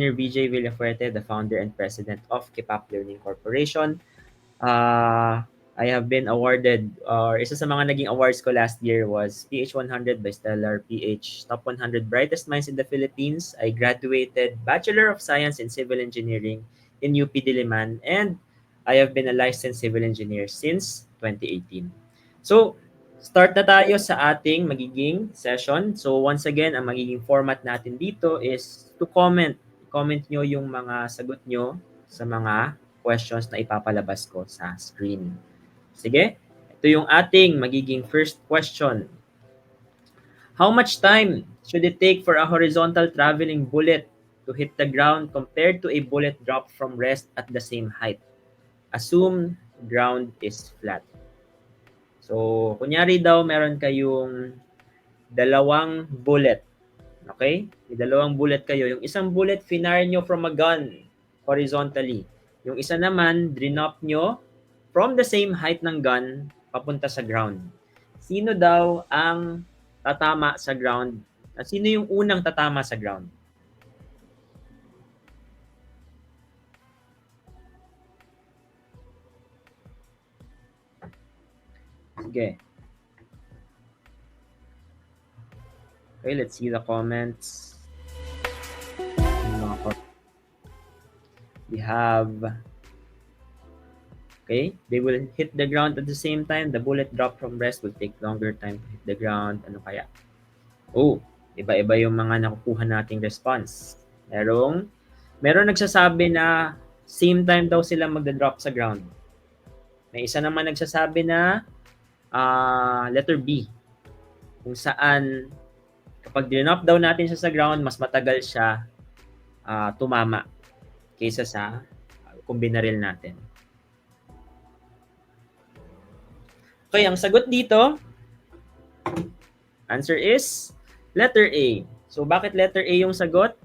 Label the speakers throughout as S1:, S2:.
S1: Engineer VJ Villafuerte, the founder and president of Kipap Learning Corporation. I have been awarded, or isa sa mga naging awards ko last year was PH 100 by Stellar PH, Top 100 Brightest Minds in the Philippines. I graduated Bachelor of Science in Civil Engineering in UP Diliman, and I have been a licensed civil engineer since 2018. So, start na tayo sa ating magiging session. So, once again, ang magiging format natin dito is to comment. Comment nyo yung mga sagot nyo sa mga questions na ipapalabas ko sa screen. Sige, ito yung ating magiging first question. How much time should it take for a horizontal traveling bullet to hit the ground compared to a bullet dropped from rest at the same height? Assume ground is flat. So, kunyari daw meron kayong dalawang bullet. Okay? May dalawang bullet kayo. Yung isang bullet, finar nyo from a gun horizontally. Yung isa naman, drinop nyo from the same height ng gun papunta sa ground. Sino daw ang tatama sa ground? Sino yung unang tatama sa ground? Sige. Okay, let's see the comments. We have, okay, they will hit the ground at the same time. The bullet drop from rest will take longer time to hit the ground. Ano kaya? Oh, iba-iba yung mga nakukuha nating response. Meron nagsasabi na same time daw sila magda-drop sa ground. May isa naman nagsasabi na letter B, kung saan kapag dinop daw natin siya sa ground, mas matagal siya tumama kaysa sa kung binaril natin. Okay, ang sagot dito, answer is letter A. So, bakit letter A yung sagot?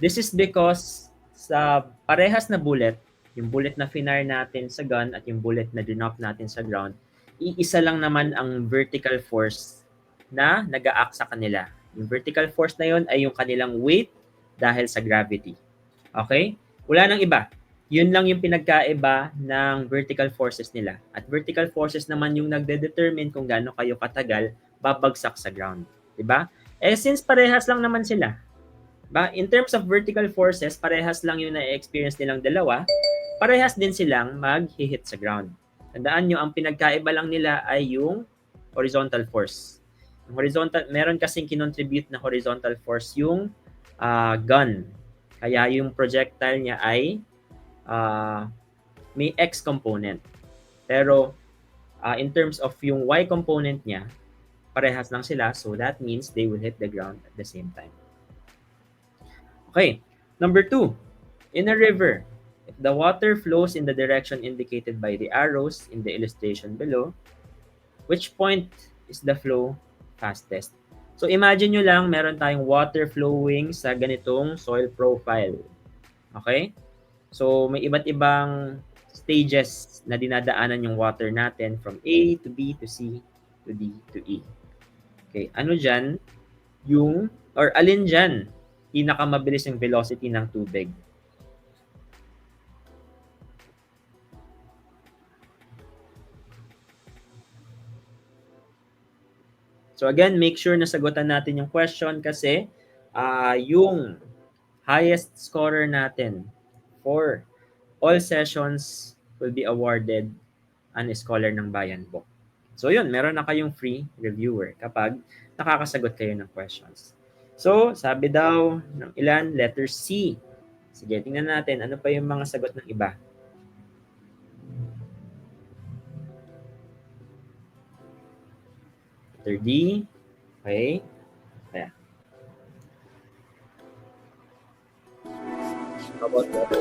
S1: This is because sa parehas na bullet, yung bullet na finar natin sa gun at yung bullet na dinop natin sa ground, iisa lang naman ang vertical force na nag-a-act sa kanila. Yung vertical force na yon ay yung kanilang weight dahil sa gravity. Okay? Wala nang iba. Yun lang yung pinagkaiba ng vertical forces nila. At vertical forces naman yung nagde-determine kung gaano kayo katagal babagsak sa ground. Diba? Eh, since parehas lang naman sila, ba, in terms of vertical forces, parehas lang yung na-experience nilang dalawa, parehas din silang mag-hit sa ground. Tandaan nyo, ang pinagkaiba lang nila ay yung horizontal force. Yung horizontal, meron kasing kinontribute na horizontal force yung gun. Kaya yung projectile niya ay may X component. Pero in terms of yung Y component niya, parehas lang sila. So that means they will hit the ground at the same time. Okay, number 2. In a river, if the water flows in the direction indicated by the arrows in the illustration below, which point is the flow fastest? So imagine nyo lang, meron tayong water flowing sa ganitong soil profile. Okay? So may iba't ibang stages na dinadaanan yung water natin from A to B to C to D to E. Okay, ano dyan yung, or alin dyan pinakamabilis yung velocity ng tubig? So again, make sure na sagutan natin yung question kasi yung highest scorer natin for all sessions will be awarded an scholar ng Bayan Book. So yun, meron na kayong free reviewer kapag nakakasagot kayo ng questions. So, sabi daw ng ilan, letter C. Sige, tingnan natin ano pa yung mga sagot ng iba. Letter D. Okay. Kaya. How about that?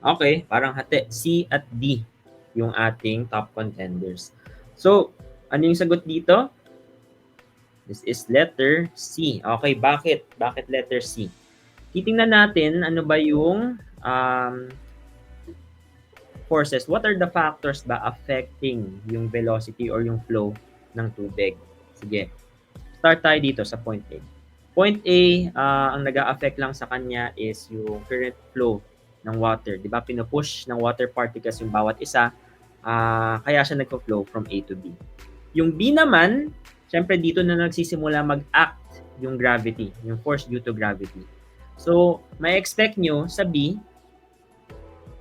S1: Okay, parang hati. C at D yung ating top contenders. So, ano yung sagot dito? This is letter C. Okay, bakit? Bakit letter C? Titingnan natin ano ba yung forces, what are the factors ba affecting yung velocity or yung flow ng tubig? Sige, start tayo dito sa point A. Point A, ang nag-a-affect lang sa kanya is yung current flow ng water. Di ba? Pinupush ng water particles yung bawat isa, kaya siya nagpo-flow from A to B. Yung B naman, syempre dito na nagsisimula mag-act yung gravity, yung force due to gravity. So, may expect nyo sa B,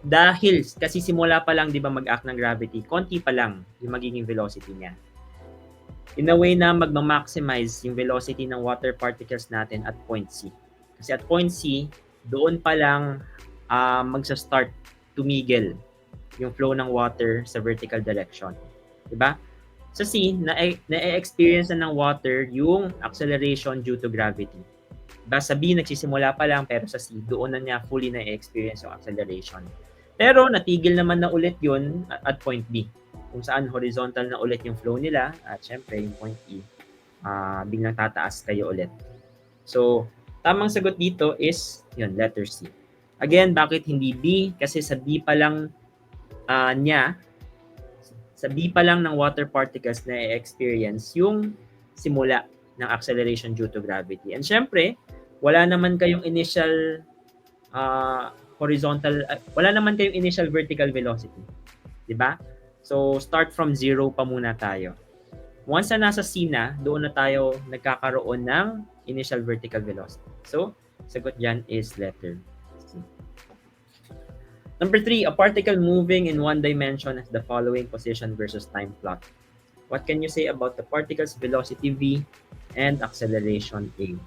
S1: dahil kasi simula pa lang 'di ba mag-act ng gravity, konti pa lang yung magiging velocity niya. In a way na magma-maximize yung velocity ng water particles natin at point C. Kasi at point C, doon pa lang magsa-start tumigil yung flow ng water sa vertical direction. 'Di ba? Sa C, na-experience na ng water yung acceleration due to gravity. Diba? Sa B, nagsisimula pa lang, pero sa C, doon na niya fully na-experience yung acceleration. Pero natigil naman na ulit yun at point B, kung saan horizontal na ulit yung flow nila at syempre yung point E, biglang tataas kayo ulit. So, tamang sagot dito is yun, letter C. Again, bakit hindi B? Kasi sa B pa lang sa B pa lang ng water particles na i-experience yung simula ng acceleration due to gravity. And syempre, wala naman kayong initial wala naman kayong initial vertical velocity. 'Di ba? So, start from zero pa muna tayo. Once na nasa C na, doon na tayo nagkakaroon ng initial vertical velocity. So, sagot dyan is letter C. Number 3, a particle moving in one dimension has the following position versus time plot. What can you say about the particle's velocity V and acceleration A?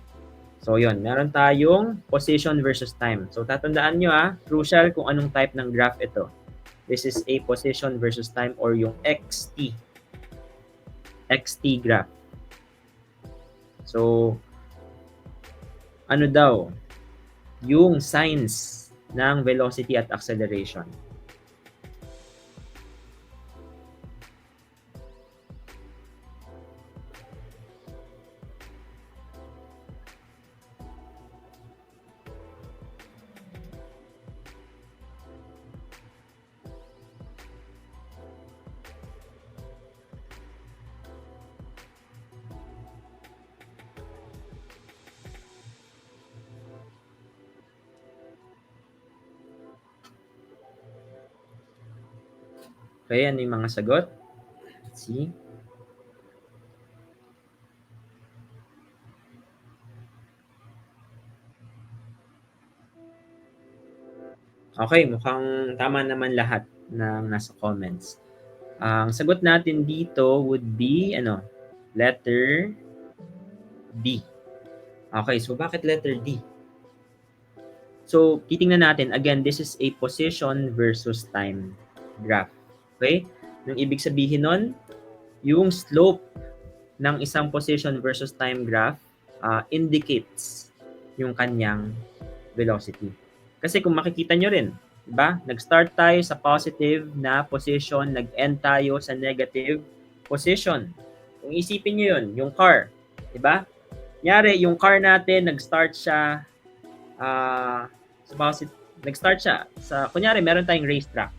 S1: So, yun. Meron tayong position versus time. So, tatandaan nyo crucial kung anong type ng graph ito. This is a position versus time or yung XT graph. So, ano daw? Yung signs ng velocity at acceleration. Okay, ano yung mga sagot? Let's see. Okay, mukhang tama naman lahat ng nasa comments. Ang sagot natin dito would be, letter D. Okay, so bakit letter D? So, titingnan natin, again, this is a position versus time graph. Okay? Yung ibig sabihin nun, yung slope ng isang position versus time graph indicates yung kanyang velocity. Kasi kung makikita nyo rin, diba? Nag-start tayo sa positive na position, nag-end tayo sa negative position. Kung isipin nyo yun, yung car, diba? Kunyari, yung car natin, nag-start siya kunyari, meron tayong racetrack.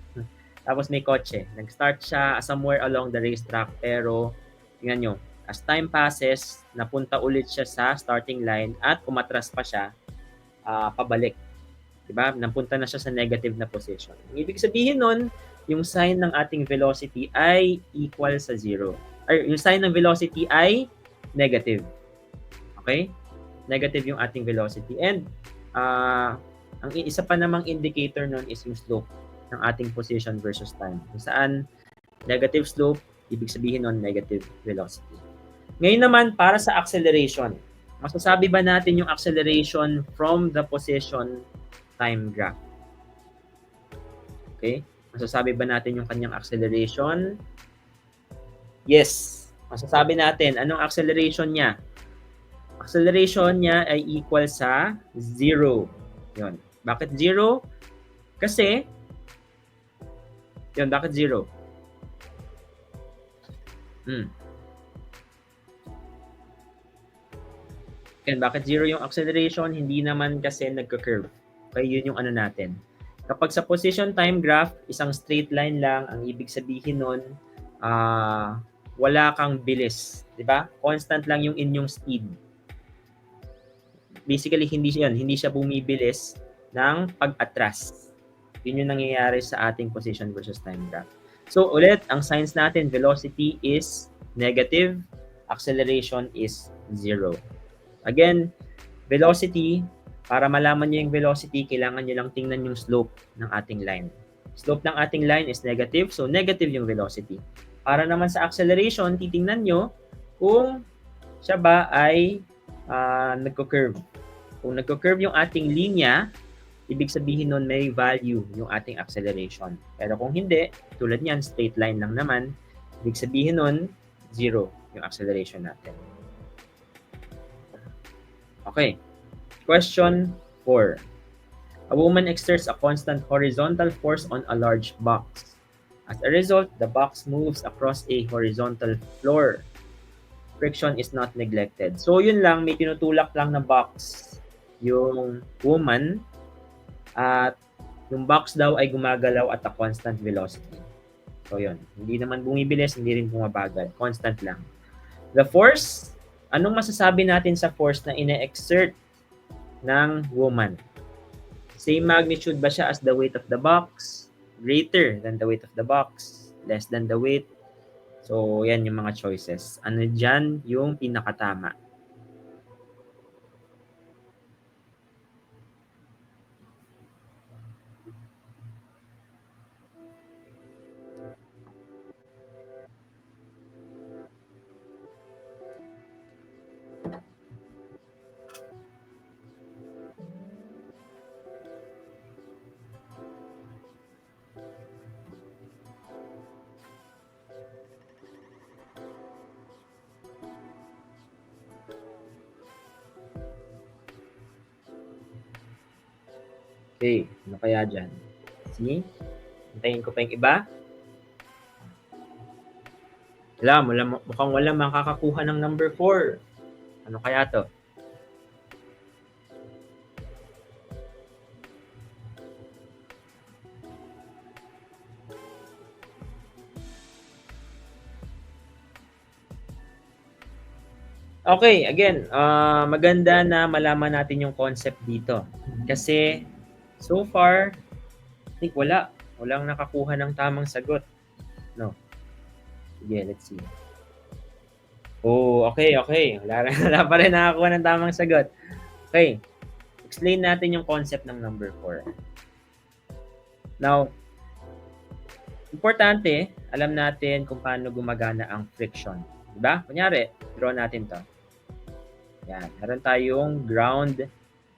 S1: Tapos may kotse. Nag-start siya somewhere along the racetrack, pero tingnan nyo, as time passes, napunta ulit siya sa starting line at umatras pa siya pabalik. Diba? Napunta na siya sa negative na position. Ang ibig sabihin nun, yung sign ng ating velocity ay equal sa 0. Or yung sign ng velocity ay negative. Okay? Negative yung ating velocity. And ang isa pa namang indicator nun is yung slope ng ating position versus time. Kung saan negative slope, ibig sabihin nun negative velocity. Ngayon naman, para sa acceleration, masasabi ba natin yung acceleration from the position time graph? Okay? Masasabi ba natin yung kanyang acceleration? Yes. Masasabi natin. Anong acceleration niya? Acceleration niya ay equal sa 0. Yun. Bakit 0? Kasi, yun, bakit 0? Bakit 0 yung acceleration? Hindi naman kasi nagka-curve. Okay, yun yung ano natin. Kapag sa position time graph, isang straight line lang, ang ibig sabihin nun, wala kang bilis. Di ba? Constant lang yung inyong speed. Basically, hindi siya bumibilis ng pag-atras. Yun yung nangyayari sa ating position versus time graph. So, ulit, ang signs natin, velocity is negative, acceleration is 0. Again, velocity, para malaman nyo yung velocity, kailangan nyo lang tingnan yung slope ng ating line. Slope ng ating line is negative, so negative yung velocity. Para naman sa acceleration, titingnan nyo kung siya ba ay nagko-curve. Kung nagko-curve yung ating linya, ibig sabihin nun may value yung ating acceleration. Pero kung hindi, tulad niyan, straight line lang naman, ibig sabihin nun, 0 yung acceleration natin. Okay. Question 4. A woman exerts a constant horizontal force on a large box. As a result, the box moves across a horizontal floor. Friction is not neglected. So, yun lang, may tinutulak lang na box yung woman at yung box daw ay gumagalaw at a constant velocity. So, yun. Hindi naman bumibilis, hindi rin bumabagal. Constant lang. The force, anong masasabi natin sa force na ine-exert ng woman? Same magnitude ba siya as the weight of the box? Greater than the weight of the box? Less than the weight? So, yan yung mga choices. Ano dyan yung pinakatama? Okay, ano kaya dyan? See? Hintayin ko pa yung iba. Mukhang wala makakakuha ng number 4. Ano kaya to? Okay, again, maganda na malaman natin yung concept dito. Kasi, so far, I think walang nakakuha ng tamang sagot. No. Sige, let's see. Oh, okay. Wala pa rin nakakuha ng tamang sagot. Okay. Explain natin yung concept ng number 4. Now, importante, alam natin kung paano gumagana ang friction. Diba? Kunyari, draw natin to. Yan. Meron tayong ground.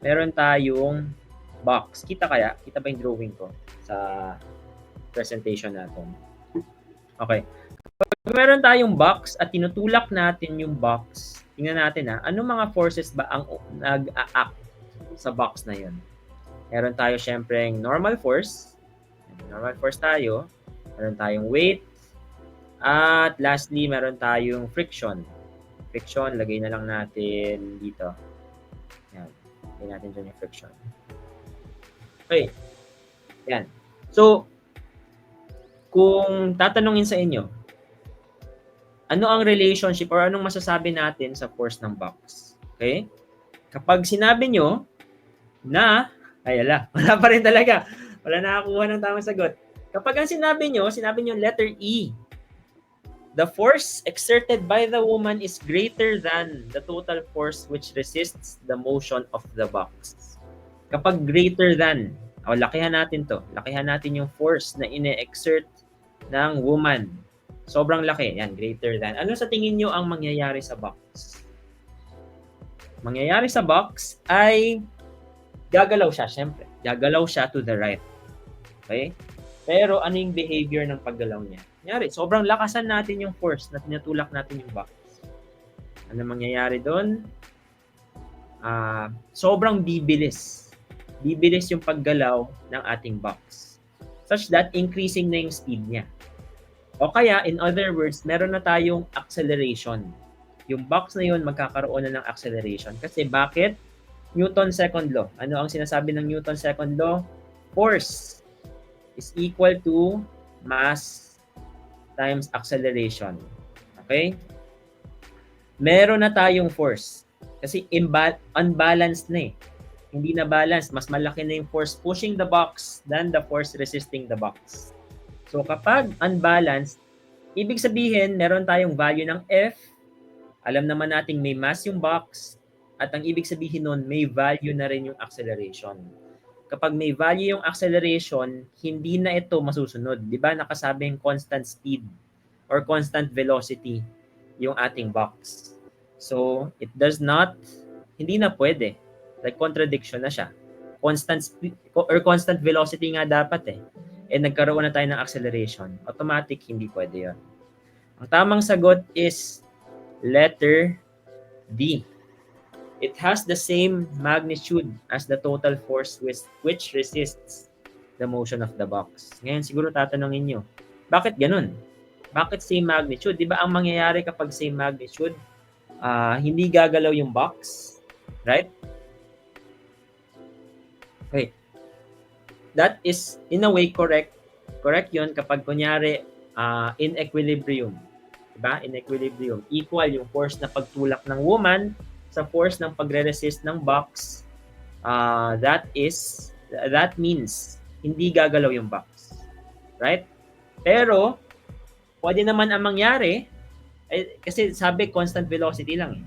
S1: Meron tayong box. Kita ba yung drawing ko sa presentation natin? Okay. Pag meron tayong box at tinutulak natin yung box, tingnan natin anong mga forces ba ang nag-a-act sa box na yun? Meron tayo syempre normal force. Normal force tayo. Meron tayong weight. At lastly, meron tayong friction. Friction, lagay na lang natin dito. Yan. Lagay natin dyan yung friction. Okay. Yan. So, kung tatanungin sa inyo, ano ang relationship or anong masasabi natin sa force ng box? Okay? Kapag sinabi nyo na, wala pa rin talaga. Wala nakakuha ng tamang sagot. Kapag ang sinabi nyo letter E. The force exerted by the woman is greater than the total force which resists the motion of the box. Kapag greater than, lakihan natin to. Lakihan natin yung force na ine-exert ng woman. Sobrang laki. Yan, greater than. Ano sa tingin nyo ang mangyayari sa box? Mangyayari sa box ay gagalaw siya, syempre. Gagalaw siya to the right. Okay? Pero ano yung behavior ng paggalaw niya? Kunyari, sobrang lakasan natin yung force na tinutulak natin yung box. Ano mangyayari doon? Sobrang bibilis. Bibilis yung paggalaw ng ating box. Such that increasing na yung speed niya. O kaya, in other words, meron na tayong acceleration. Yung box na yun, magkakaroon na ng acceleration. Kasi bakit? Newton's second law. Ano ang sinasabi ng Newton's second law? Force is equal to mass times acceleration. Okay? Meron na tayong force. Kasi unbalanced na eh. Hindi na balanced. Mas malaki na yung force pushing the box than the force resisting the box. So kapag unbalanced, ibig sabihin meron tayong value ng F. Alam naman nating may mass yung box. At ang ibig sabihin nun, may value na rin yung acceleration. Kapag may value yung acceleration, hindi na ito masusunod. Di ba nakasabing constant speed or constant velocity yung ating box. So, it does not, hindi na pwede. Like contradiction na siya. Constant speed or constant velocity nga dapat eh. Nagkaroon na tayo ng acceleration. Automatic, hindi pwede yun. Ang tamang sagot is letter D. It has the same magnitude as the total force which resists the motion of the box. Ngayon, siguro tatanungin nyo, bakit ganun? Bakit same magnitude? Di ba ang mangyayari kapag same magnitude, hindi gagalaw yung box? Right? Okay. That is, in a way, correct. Correct yun kapag kunyari, in equilibrium. Diba? In equilibrium. Equal yung force na pagtulak ng woman sa force ng pagre-resist ng box. That means hindi gagalaw yung box. Right? Pero, pwede naman ang mangyari, kasi sabi constant velocity lang eh.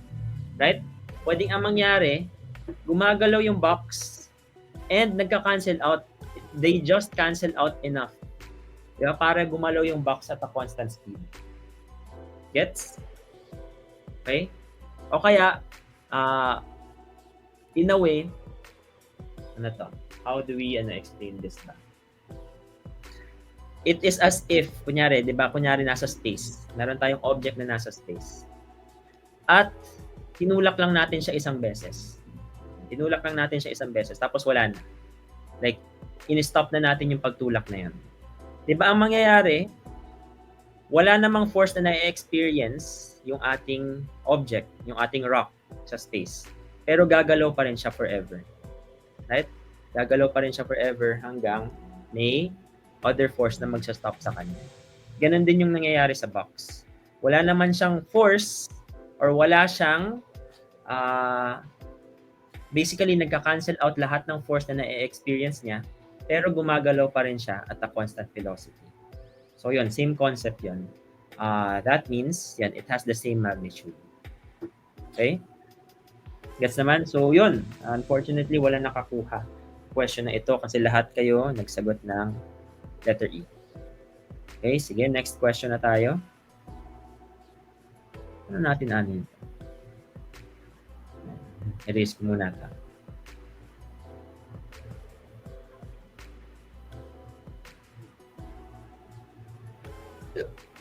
S1: Right? Pwede ang mangyari, gumagalaw yung box and nagka-cancel out. They just cancel out enough. Diba? Para gumalaw yung box at a constant speed. Gets? Okay? O kaya, in a way, ano to? How do we explain this na? It is as if, kunyari, di ba, kunyari nasa space. Meron tayong object na nasa space. At, tinulak lang natin siya isang beses. Tinulak lang natin siya isang beses, tapos wala na. Like, in-stop na natin yung pagtulak na yun. Di ba, ang mangyayari, wala namang force na na-experience yung ating object, yung ating rock sa space. Pero gagalaw pa rin siya forever. Right? Gagalaw pa rin siya forever hanggang may other force na magsa-stop sa kanya. Ganon din yung nangyayari sa box. Wala naman siyang force or wala siyang basically nagka-cancel out lahat ng force na na-experience niya pero gumagalaw pa rin siya at a constant velocity. So yun, same concept yun. That means, yan, it has the same magnitude. Okay? Gets naman? So yun, unfortunately, wala nakakuha question na ito kasi lahat kayo nagsagot ng letter E. Okay, sige, next question na tayo. Ano natin anin? Erase ko muna ito.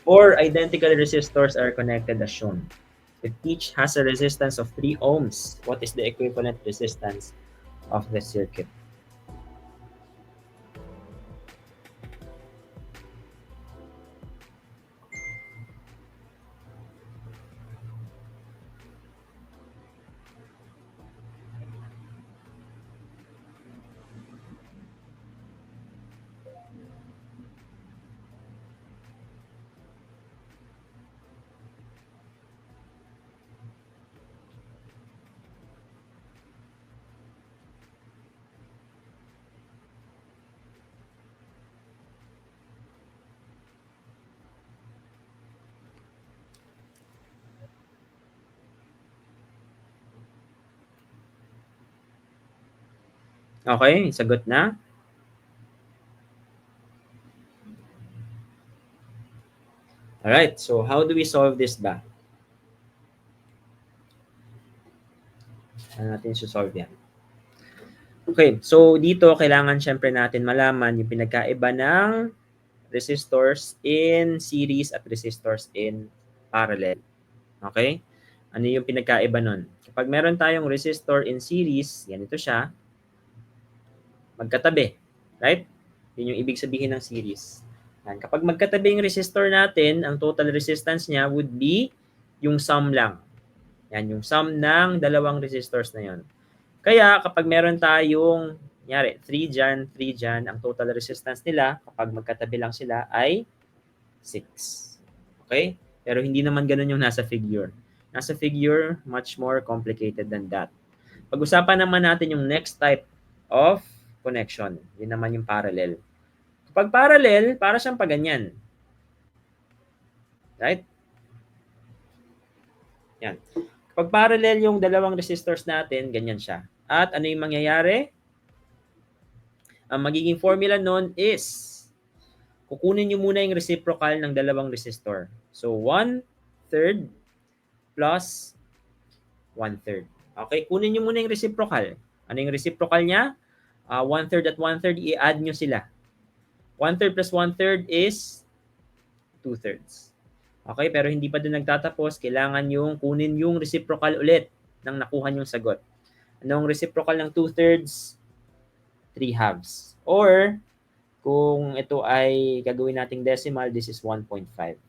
S1: Four identical resistors are connected as shown. If each has a resistance of 3 ohms, what is the equivalent resistance of the circuit? Okay, sagot na. Alright, so how do we solve this ba? Ano natin solve yan? Okay, so dito kailangan syempre natin malaman yung pinagkaiba ng resistors in series at resistors in parallel. Okay? Ano yung pinagkaiba nun? Kapag meron tayong resistor in series, ganito siya, magkatabi. Right? Yun yung ibig sabihin ng series. Yan. Kapag magkatabi yung resistor natin, ang total resistance niya would be yung sum lang. Yan, yung sum ng dalawang resistors na yon. Kaya kapag meron tayong Kunyari, 3 dyan, 3 dyan. Ang total resistance nila, kapag magkatabi lang sila, ay 6. Okay? Pero hindi naman ganun yung nasa figure. Nasa figure, much more complicated than that. Pag-usapan naman natin yung next type of connection. Yun naman yung parallel. Kapag parallel, para siyang paganyan. Right? Yan. Kapag parallel yung dalawang resistors natin, ganyan siya. At ano yung mangyayari? Ang magiging formula nun is, kukunin nyo muna yung reciprocal ng dalawang resistor. So, 1/3 plus 1/3. Okay, kunin nyo muna yung reciprocal. Ano yung reciprocal niya? 1/3 at 1/3, i-add nyo sila. 1/3 plus 1/3 is 2/3. Okay, pero hindi pa doon nagtatapos. Kailangan yung kunin yung reciprocal ulit ng nakuha nyong sagot. Anong reciprocal ng 2/3? 3/2. Or, kung ito ay gagawin nating decimal, this is 1.5.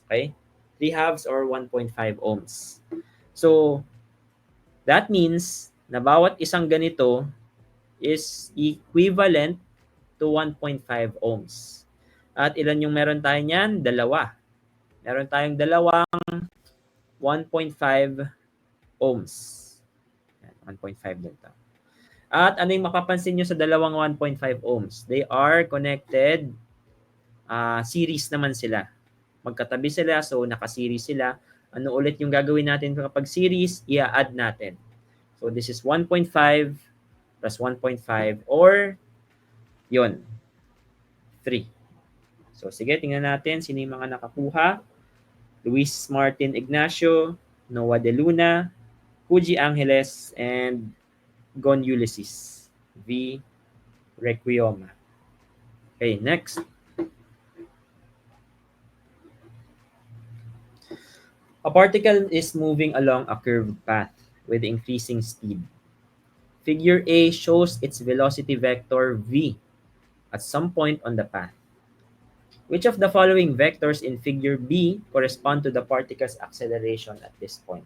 S1: Okay? 3/2 or 1.5 ohms. So, that means na bawat isang ganito is equivalent to 1.5 ohms. At ilan yung meron tayo niyan? Dalawa. Meron tayong dalawang 1.5 ohms. 1.5 dito. At ano yung mapapansin nyo sa dalawang 1.5 ohms? They are connected, series naman sila. Magkatabi sila, so naka-series sila. Ano ulit yung gagawin natin kapag series? I-add natin. So this is 1.5 plus 1.5 or yon 3. So sige, tingnan natin sino yung mga nakakuha. Luis Martin Ignacio, Noah De Luna, Fuji Angeles, and Gon Ulysses. V. Requioma. Okay, next. A particle is moving along a curved path with increasing speed. Figure A shows its velocity vector v at some point on the path. Which of the following vectors in figure B correspond to the particle's acceleration at this point?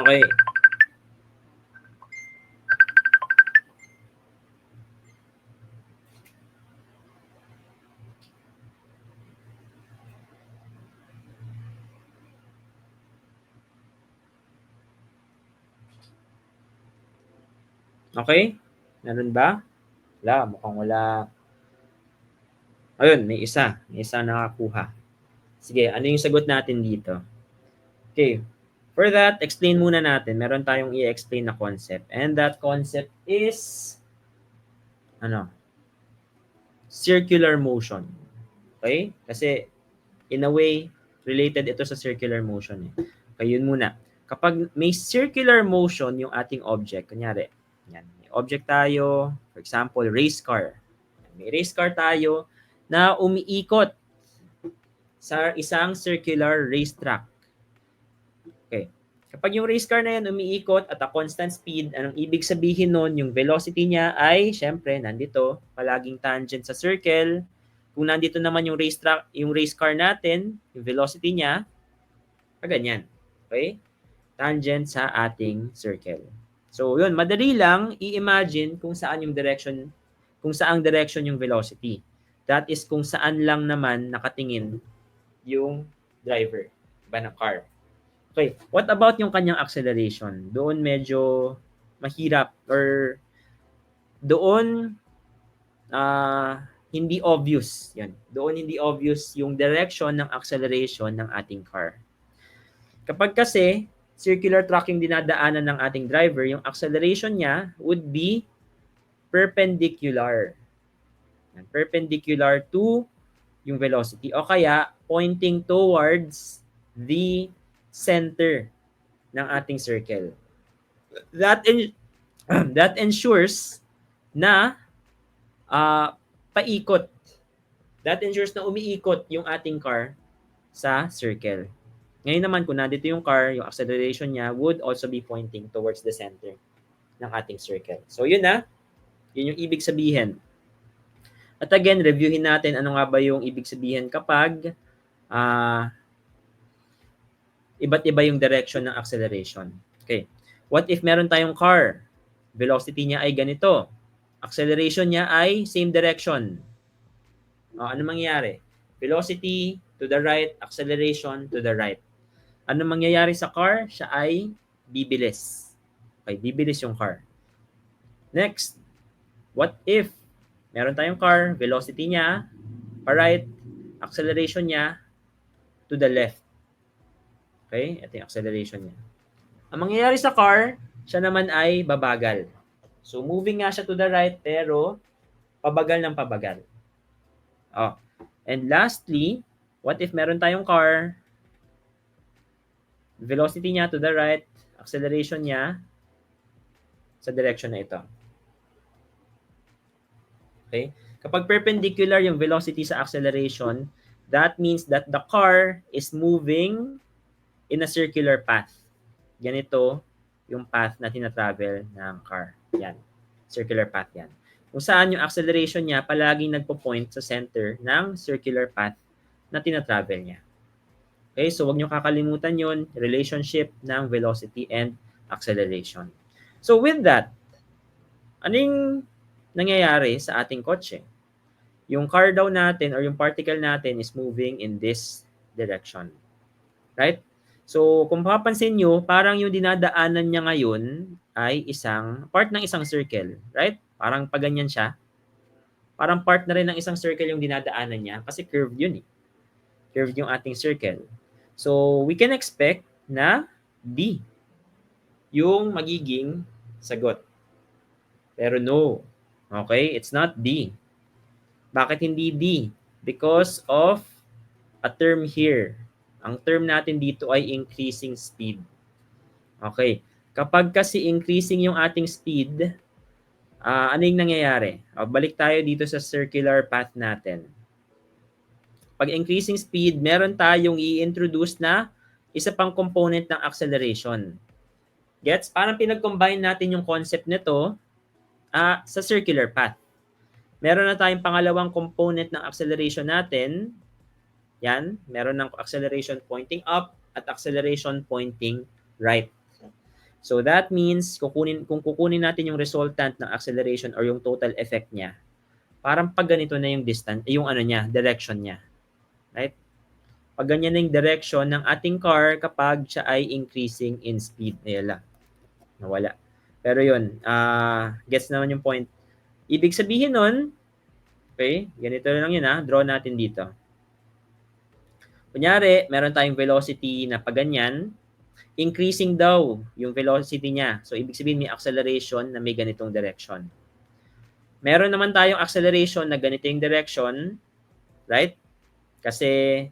S1: Okay. Okay? Meron ba? Wala, mukhang wala. Ayun, may isa. May isa nakakuha. Sige, ano yung sagot natin dito? Okay. For that, explain muna natin. Meron tayong i-explain na concept. And that concept is, circular motion. Okay? Kasi, in a way, related ito sa circular motion. Okay, yun muna. Kapag may circular motion yung ating object, kunyari, yan, may object tayo, for example, race car. May race car tayo na umiikot sa isang circular racetrack. Okay. Kapag yung race car na yan umiikot at a constant speed, anong ibig sabihin nun? Yung velocity niya ay, syempre, nandito, palaging tangent sa circle. Kung nandito naman yung racetrack, yung race car natin, yung velocity niya, ganyan. Okay? Tangent sa ating circle. So, yun, madali lang i-imagine kung saan yung direction, kung saang direction yung velocity. That is kung saan lang naman nakatingin yung driver ba ng car. Okay, what about yung kanyang acceleration? Doon medyo mahirap or doon hindi obvious. Yan. Doon hindi obvious yung direction ng acceleration ng ating car. Kapag kasi circular track yung dinadaanan ng ating driver, yung acceleration niya would be perpendicular. Yan, perpendicular to yung velocity o kaya pointing towards the center ng ating circle. That in, that ensures na paikot. That ensures na umiikot yung ating car sa circle. Ngayon naman, kung nandito yung car, yung acceleration niya would also be pointing towards the center ng ating circle. So, yun na. Yun yung ibig sabihin. At again, reviewin natin ano nga ba yung ibig sabihin kapag iba't iba yung direction ng acceleration. Okay. What if meron tayong car? Velocity niya ay ganito. Acceleration niya ay same direction. Ano mangyayari? Velocity to the right, acceleration to the right. Ano mangyayari sa car? Siya ay bibilis. Okay, bibilis yung car. Next, what if meron tayong car, velocity niya pa-right, acceleration niya to the left. Okay, ito yung acceleration niya. Ang mangyayari sa car, siya naman ay babagal. So, moving nga siya to the right, pero pabagal ng pabagal. And lastly, what if meron tayong car, velocity niya to the right, acceleration niya sa direction na ito. Okay? Kapag perpendicular yung velocity sa acceleration, that means that the car is moving in a circular path. Ganito yung path na tina-travel ng car. Yan. Circular path yan. Kung saan yung acceleration niya palaging nagpo-point sa center ng circular path na tina-travel niya. Okay, so wag niyo kakalimutan yun, relationship ng velocity and acceleration. So with that, anong nangyayari sa ating kotse? Yung car daw natin or yung particle natin is moving in this direction. Right? So, kung papansin nyo, parang yung dinadaanan niya ngayon ay part ng isang circle. Right? Parang paganyan siya. Parang part na rin ng isang circle yung dinadaanan niya kasi curved yun eh. Curved yung ating circle. So, we can expect na D yung magiging sagot. Pero no. Okay? It's not D. Bakit hindi D? Because of a term here. Ang term natin dito ay increasing speed. Okay. Kapag kasi increasing yung ating speed, ano yung nangyayari? Balik tayo dito sa circular path natin. Pag increasing speed, meron tayong i-introduce na isa pang component ng acceleration. Gets? Parang pinag-combine natin yung concept nito sa circular path. Meron na tayong pangalawang component ng acceleration natin. Yan, meron ng acceleration pointing up at acceleration pointing right. So that means kung kukunin natin yung resultant ng acceleration or yung total effect niya, parang pag ganito na yung distance, yung direction niya. Right? Pag ganyan na yung direction ng ating car kapag siya ay increasing in speed. Ayan lang. Nawala. Pero yun, gets naman yung point. Ibig sabihin nun, okay, ganito lang yun draw natin dito. Kunyari, meron tayong velocity na paganyan, increasing daw yung velocity niya. So, ibig sabihin may acceleration na may ganitong direction. Meron naman tayong acceleration na ganito yung direction, right? Kasi,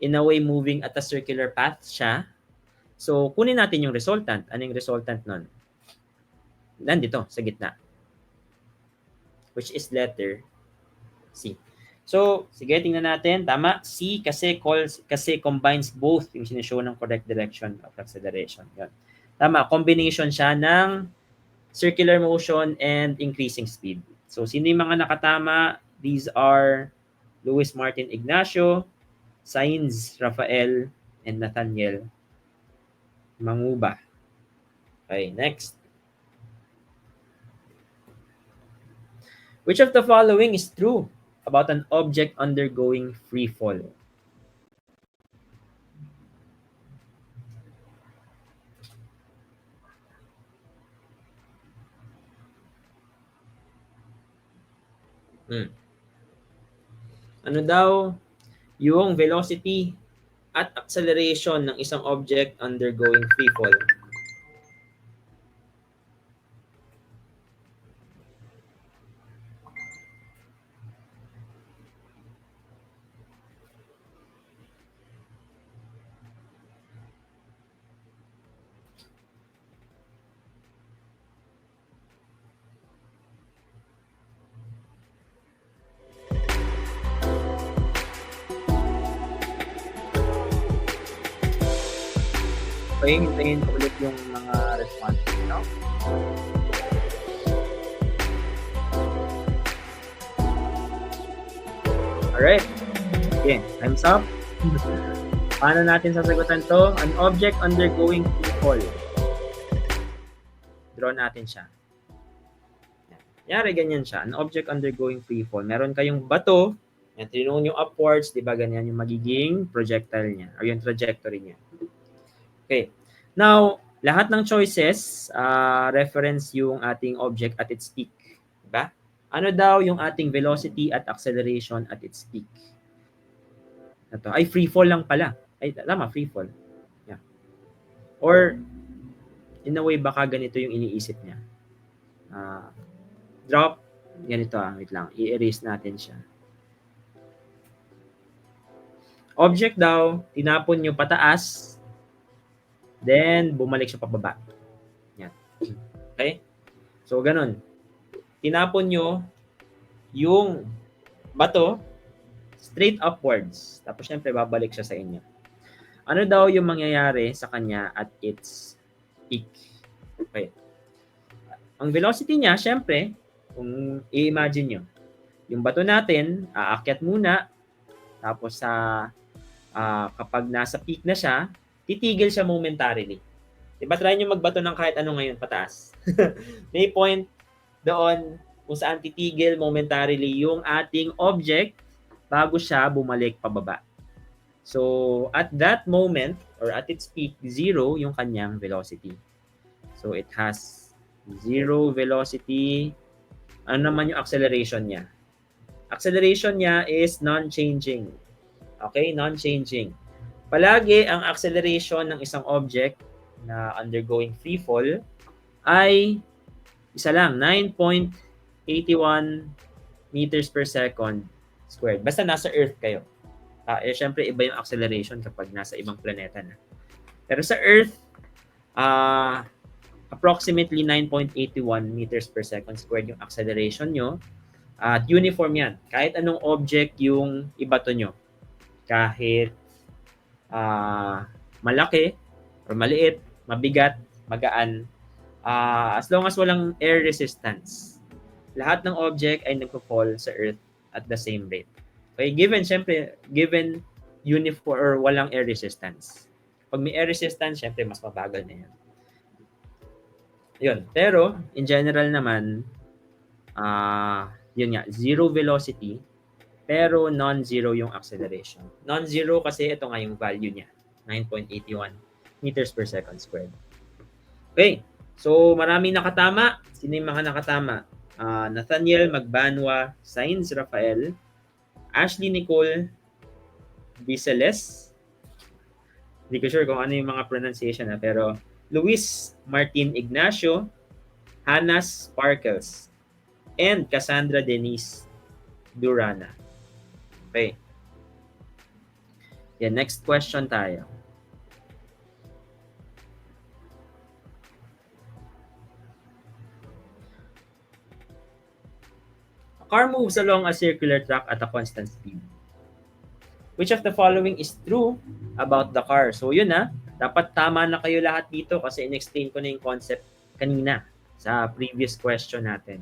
S1: in a way, moving at a circular path siya. So, kunin natin yung resultant. Ano yung resultant nun? Nandito, sa gitna. Which is letter C. So, sige, tingnan natin. Tama, C kasi combines both yung sineshow ng correct direction of acceleration. Yan. Tama, combination siya ng circular motion and increasing speed. So, sino yung mga nakatama? These are Luis Martin Ignacio, Sainz Rafael, and Nathaniel Manguba. Okay, next. Which of the following is true about an object undergoing free fall? Ano daw yung velocity at acceleration ng isang object undergoing free fall? Okay, hintayin ko ulit yung mga responses, no? Alright. Okay, time's up. Paano natin sasagutan to? An object undergoing free fall. Draw natin siya. Yari, ganyan siya. An object undergoing free fall. Meron kayong bato, yan, tinunong nyo upwards, di ba ganyan yung magiging projectile niya or yung trajectory niya. Okay. Now, lahat ng choices, reference yung ating object at its peak. Diba? Ano daw yung ating velocity at acceleration at its peak? Ito. Ay, free fall lang pala. Ay, tama, free fall. Yeah. Or, in a way, baka ganito yung iniisip niya. Drop, ganito wait lang, i-erase natin siya. Object daw, tinapon nyo pataas, then bumalik siya pababa. Yan. Okay? So, ganun. Tinapon nyo yung bato straight upwards. Tapos, syempre, babalik siya sa inyo. Ano daw yung mangyayari sa kanya at its peak? Okay. Ang velocity niya, syempre, kung i-imagine nyo, yung bato natin, aakyat muna, tapos kapag nasa peak na siya, titigil siya momentarily. Diba, try nyo magbato ng kahit ano ngayon, pataas. May point doon kung saan titigil momentarily yung ating object bago siya bumalik pababa. So, at that moment, or at its peak, 0 yung kanyang velocity. So, it has 0 velocity. Ano naman yung acceleration niya? Acceleration niya is non-changing. Okay? Non-changing. Palagi ang acceleration ng isang object na undergoing free fall ay isa lang, 9.81 meters per second squared. Basta nasa Earth kayo. Syempre, iba yung acceleration kapag nasa ibang planeta na. Pero sa Earth, approximately 9.81 meters per second squared yung acceleration nyo. At uniform yan. Kahit anong object yung ibato nyo. Kahit malaki or maliit, mabigat, magaan, as long as walang air resistance, lahat ng object ay nagpo-fall sa Earth at the same rate. Okay, given uniform or walang air resistance. Pag may air resistance, syempre mas mabagal na yan. Yun. Pero, in general naman, yun nga, 0 velocity, pero non-zero yung acceleration. Non-zero kasi ito nga yung value niya, 9.81 meters per second squared. Okay, so maraming nakatama. Sino yung mga nakatama? Nathaniel Magbanwa, Sainz Rafael, Ashley Nicole Biseles, hindi ko sure kung ano yung mga pronunciation pero Luis Martin Ignacio, Hannah Sparkles, and Cassandra Denise Durana. Okay. Yeah, next question tayo. A car moves along a circular track at a constant speed. Which of the following is true about the car? So yun dapat tama na kayo lahat dito kasi in-explain ko na yung concept kanina sa previous question natin.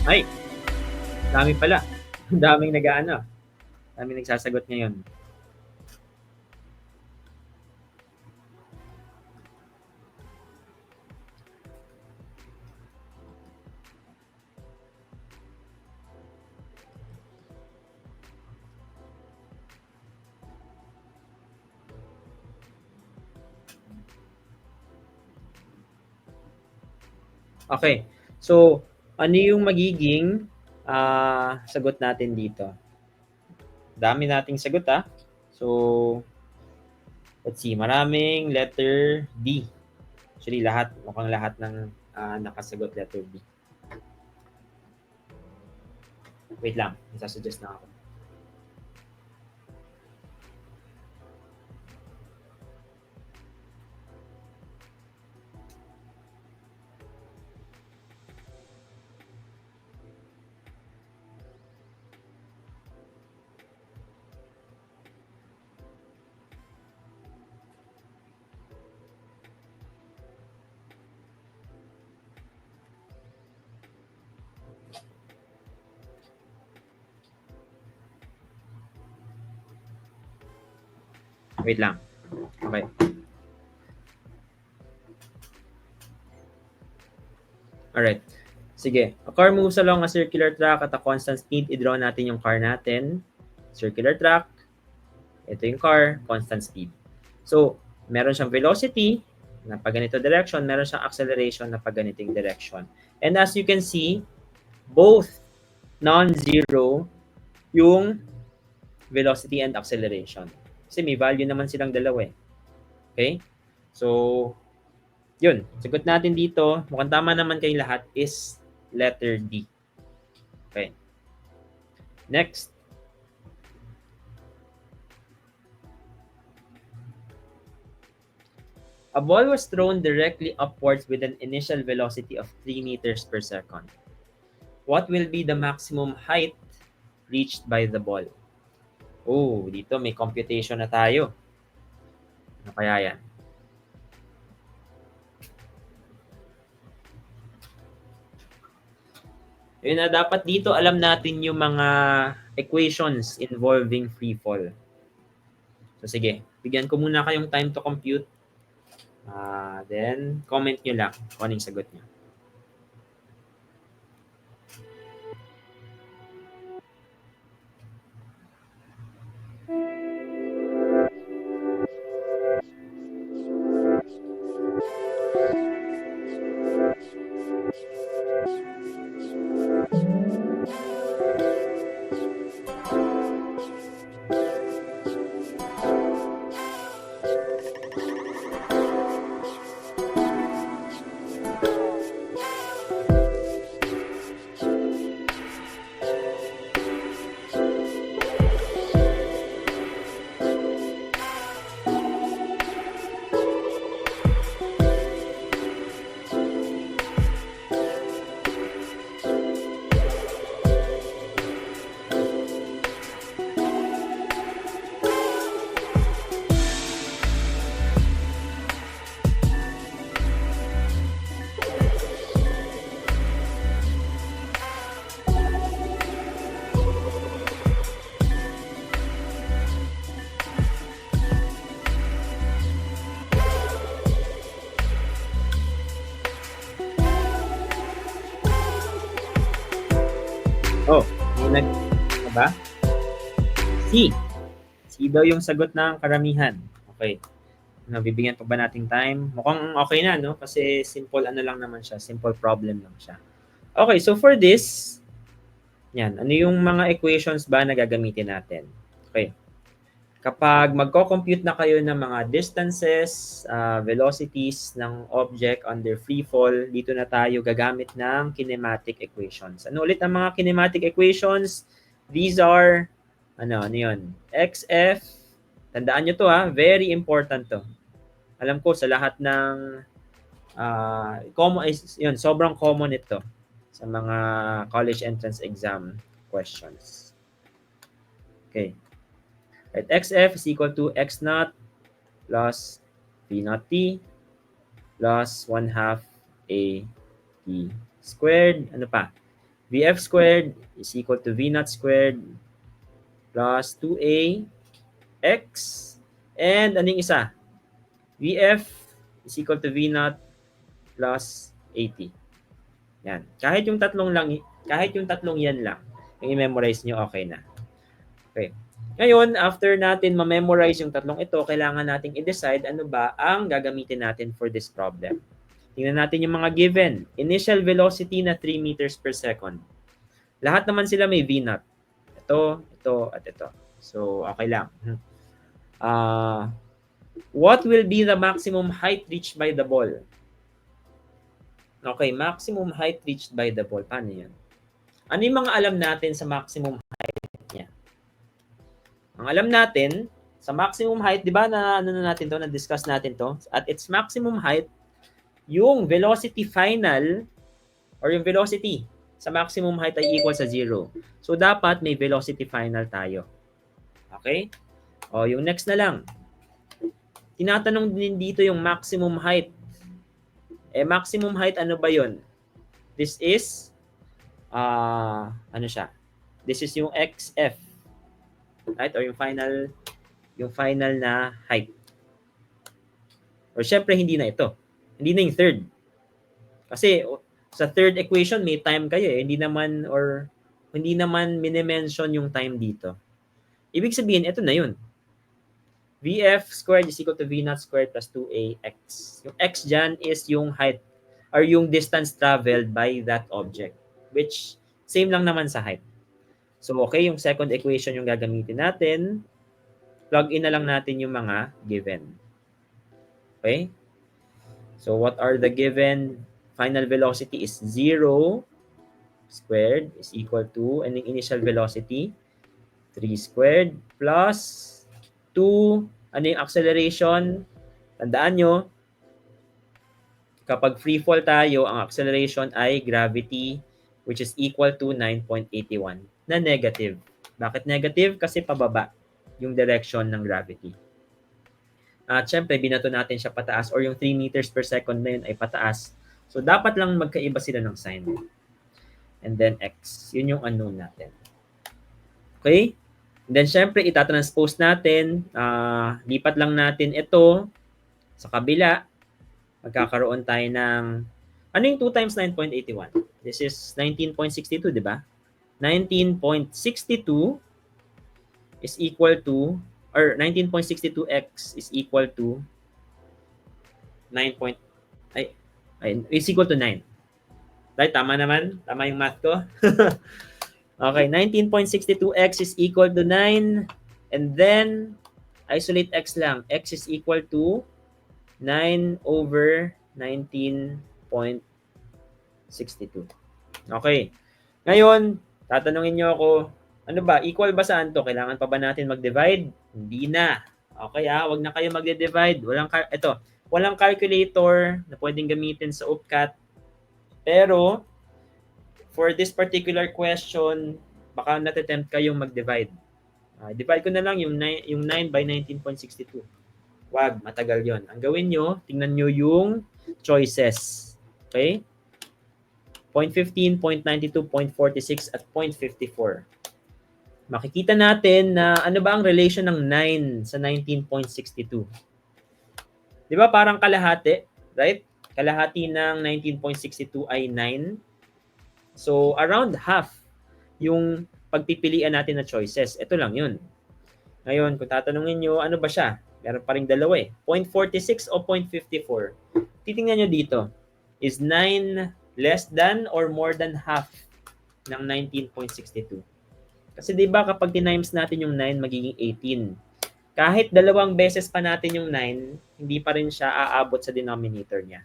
S1: Ay, dami pala. Ang daming nag-aano. Daming nagsasagot ngayon. Okay. So, ano yung magiging sagot natin dito? Dami nating sagot So, let's see. Maraming letter D. Actually, mukhang lahat ng nakasagot letter D. Wait lang. Isasuggest na ako. Wait lang. Okay. Alright. Sige. A car moves along a circular track at a constant speed. I-draw natin yung car natin. Circular track. Ito yung car. Constant speed. So, meron siyang velocity na pag ganito direction. Meron siyang acceleration na pag ganiting direction. And as you can see, both non-zero yung velocity and acceleration. Kasi may value naman silang dalawa eh. Okay? So, yun. Sagot natin dito, mukhang tama naman kayong lahat, is letter D. Okay. Next. A ball was thrown directly upwards with an initial velocity of 3 meters per second. What will be the maximum height reached by the ball? Oh, dito may computation na tayo. Ano kaya yan? Yun na, dapat dito alam natin yung mga equations involving free fall. So sige, bigyan ko muna kayong time to compute. Then, comment nyo lang kung anong sagot nyo. Oh, may ba? C. C daw yung sagot ng karamihan. Okay. Bibigyan pa ba nating time? Mukhang okay na, no? Kasi simple ano lang naman siya. Simple problem lang siya. Okay, so for this, yan. Ano yung mga equations ba na gagamitin natin? Okay. Kapag magko-compute na kayo ng mga distances, velocities ng object under free fall, dito na tayo gagamit ng kinematic equations. Ano ulit ang mga kinematic equations? These are, ano yun? XF, tandaan nyo to very important to. Alam ko sa lahat ng, yun, sobrang common ito sa mga college entrance exam questions. Okay. At xf is equal to x naught plus v naught t plus 1/2 a t squared. Ano pa? Vf squared is equal to V naught squared plus 2a x. And anong isa? Vf is equal to V naught plus 80. Yan. Kahit yung tatlong yan lang, yung i-memorize nyo, okay na. Okay. Ngayon, after natin ma-memorize yung tatlong ito, kailangan nating i-decide ano ba ang gagamitin natin for this problem. Tingnan natin yung mga given. Initial velocity na 3 meters per second. Lahat naman sila may V naught. Ito, at ito. So, okay lang. What will be the maximum height reached by the ball? Okay, maximum height reached by the ball. Paano yan? Ano yung mga alam natin sa maximum height niya? Ang alam natin, sa maximum height, di ba na ano na natin to, na-discuss natin to? At its maximum height, yung velocity final or yung velocity sa maximum height ay equal sa 0. So, dapat may velocity final tayo. Okay? O, yung next na lang. Tinatanong din dito yung maximum height. Maximum height, ano ba yon? This is, ano siya? This is yung XF. Right? Or yung final na height. Or syempre, hindi na ito. Hindi na yung third. Kasi sa third equation, may time kayo eh. Hindi naman minimension yung time dito. Ibig sabihin, ito na yun. Vf squared is equal to V naught squared plus 2ax. Yung x dyan is yung height or yung distance traveled by that object, which same lang naman sa height. So, okay, yung second equation yung gagamitin natin. Plug in na lang natin yung mga given. Okay? So, what are the given? Final velocity is 0 squared is equal to, and yung initial velocity, 3 squared plus 2, ano yung acceleration? Tandaan nyo, kapag free fall tayo, ang acceleration ay gravity, which is equal to 9.81 na negative. Bakit negative? Kasi pababa yung direction ng gravity. At syempre, binato natin siya pataas or yung 3 meters per second na yun ay pataas. So, dapat lang magkaiba sila ng sign. And then x. Yun yung unknown natin. Okay? And then, syempre, itatranspose natin. Lipat lang natin ito sa kabila. Magkakaroon tayo ng... Ano yung 2 times 9.81? This is 19.62, di ba? 19.62 is equal to... Or 19.62x is equal to 9. Is equal to 9. Right? Tama naman? Tama yung math ko? Okay, 19.62x is equal to 9. And then, isolate x lang. X is equal to 9 over 19.62. Okay. Ngayon, tatanungin nyo ako, ano ba, equal ba saan to? Kailangan pa ba natin mag-divide? Hindi na. Okay, wag na kayo magde-divide. Walang calculator na pwedeng gamitin sa UPCAT. Pero, for this particular question, baka natatempt kayong mag-divide. Divide ko na lang yung 9 by 19.62. Wag, matagal yon. Ang gawin nyo, tingnan nyo yung choices. Okay? 0.15, 0.92, 0.46, at 0.54. Makikita natin na ano ba ang relation ng 9 sa 19.62. Di ba parang kalahati? Right? Kalahati ng 19.62 ay 9. So, around half yung pagpipilian natin na choices. Ito lang yun. Ngayon, kung tatanungin nyo, ano ba siya? Meron pa rin dalawa eh. 0.46 o 0.54? Titingnan nyo dito. Is 9 less than or more than half ng 19.62? Kasi di ba kapag tinimes natin yung 9, magiging 18. Kahit dalawang beses pa natin yung 9, hindi pa rin siya aabot sa denominator niya.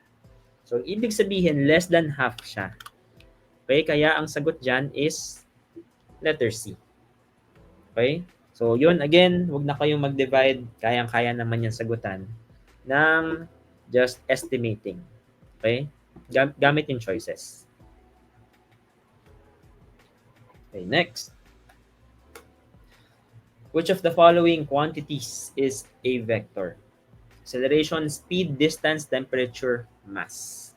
S1: So, ibig sabihin, less than half siya. Okay, kaya ang sagot dyan is letter C. Okay? So, yun, again, wag na kayong mag-divide. Kayang-kaya naman yung sagutan ng just estimating. Okay? Gamit yung choices. Okay, next. Which of the following quantities is a vector? Acceleration, speed, distance, temperature, mass.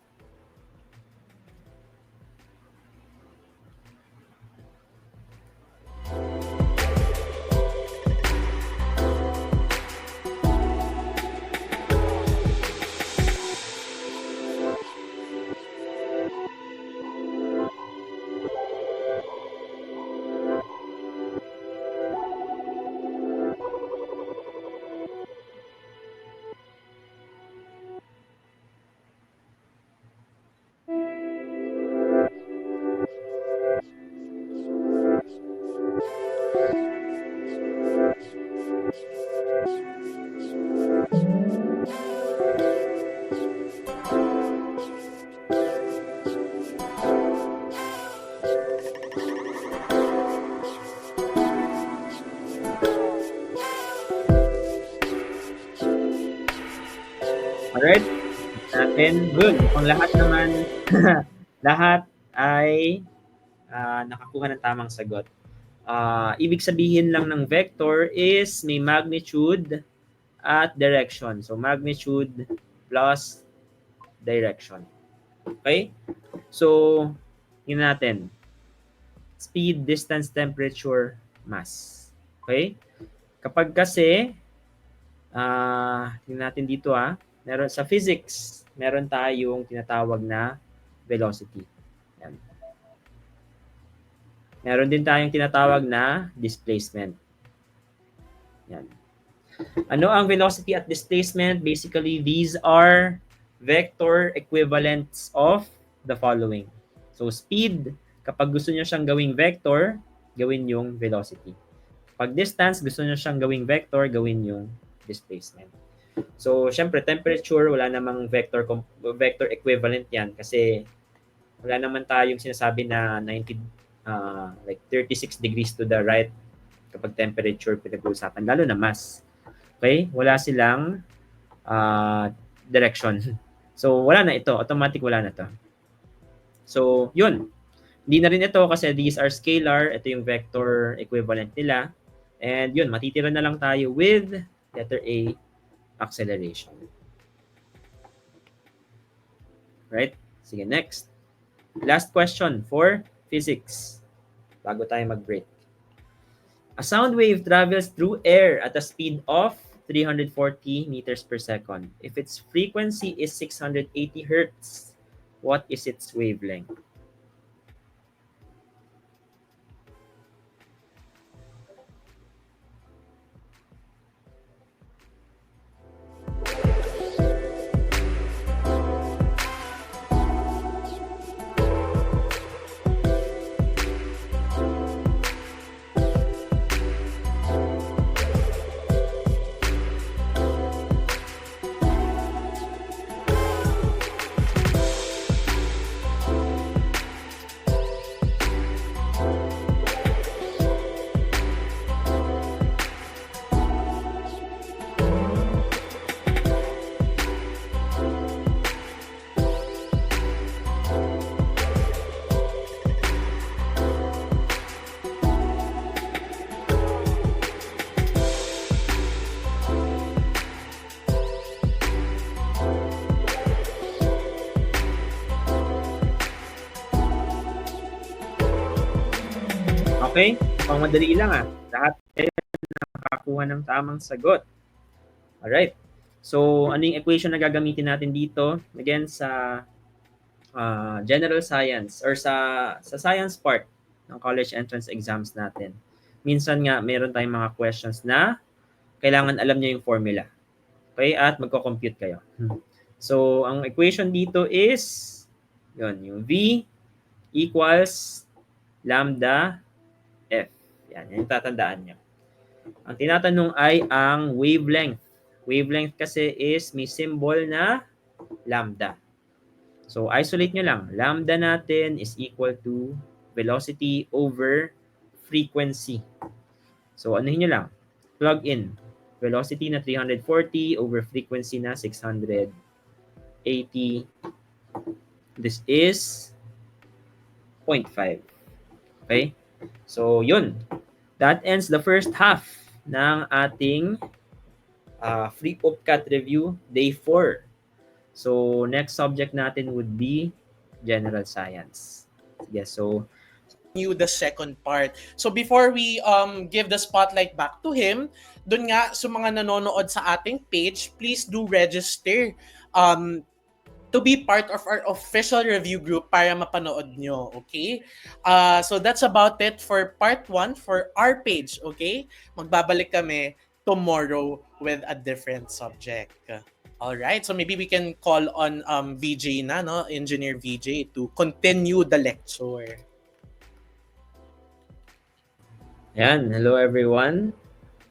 S1: natin. Good. Kung lahat naman, lahat ay nakakuha ng tamang sagot. Ibig sabihin lang ng vector is may magnitude at direction. So, magnitude plus direction. Okay? So, yun natin. Speed, distance, temperature, mass. Okay? Kapag kasi, yun natin dito meron sa physics, meron tayong tinatawag na velocity. Yan. Meron din tayong tinatawag na displacement. Yan. Ano ang velocity at displacement? Basically, these are vector equivalents of the following. So, speed, kapag gusto nyo siyang gawing vector, gawin yung velocity. Pag distance, gusto nyo siyang gawing vector, gawin yung displacement. So, syempre, temperature, wala namang vector equivalent yan kasi wala naman tayong sinasabi na 36 degrees to the right kapag temperature pinag-uusapan, lalo na mass. Okay? Wala silang direction. So, wala na ito. Automatic wala na to. So, yun. Hindi na rin ito kasi these are scalar. Ito yung vector equivalent nila. And yun, matitira na lang tayo with letter A, acceleration. Right? Sige, next. Last question for physics. Bago tayo mag-break. A sound wave travels through air at a speed of 340 meters per second. If its frequency is 680 hertz, what is its wavelength? Okay? Pang madali lang Lahat kayo nakakuha ng tamang sagot. Alright. So, ano yung equation na gagamitin natin dito? Again, sa general science or sa science part ng college entrance exams natin. Minsan nga, meron tayong mga questions na kailangan alam niyo yung formula. Okay? At magko-compute kayo. So, ang equation dito is yung V equals lambda F. Yan yung tatandaan nyo. Ang tinatanong ay ang wavelength. Wavelength kasi is may symbol na lambda. So, isolate nyo lang. Lambda natin is equal to velocity over frequency. So, anuhin nyo lang. Plug in. Velocity na 340 over frequency na 680. This is 0.5. Okay? So, yun. That ends the first half ng ating free OPCAT review, day 4. So, next subject natin would be general science. Yes, so
S2: the second part. So before we give the spotlight back to him, dun nga sa mga nanonood sa ating page, please do register to be part of our official review group para mapanood nyo, okay? So that's about it for part 1 for our page, okay? Magbabalik kami tomorrow with a different subject. All right, so maybe we can call on VJ na, no? Engineer VJ to continue the lecture.
S1: Yan, hello everyone.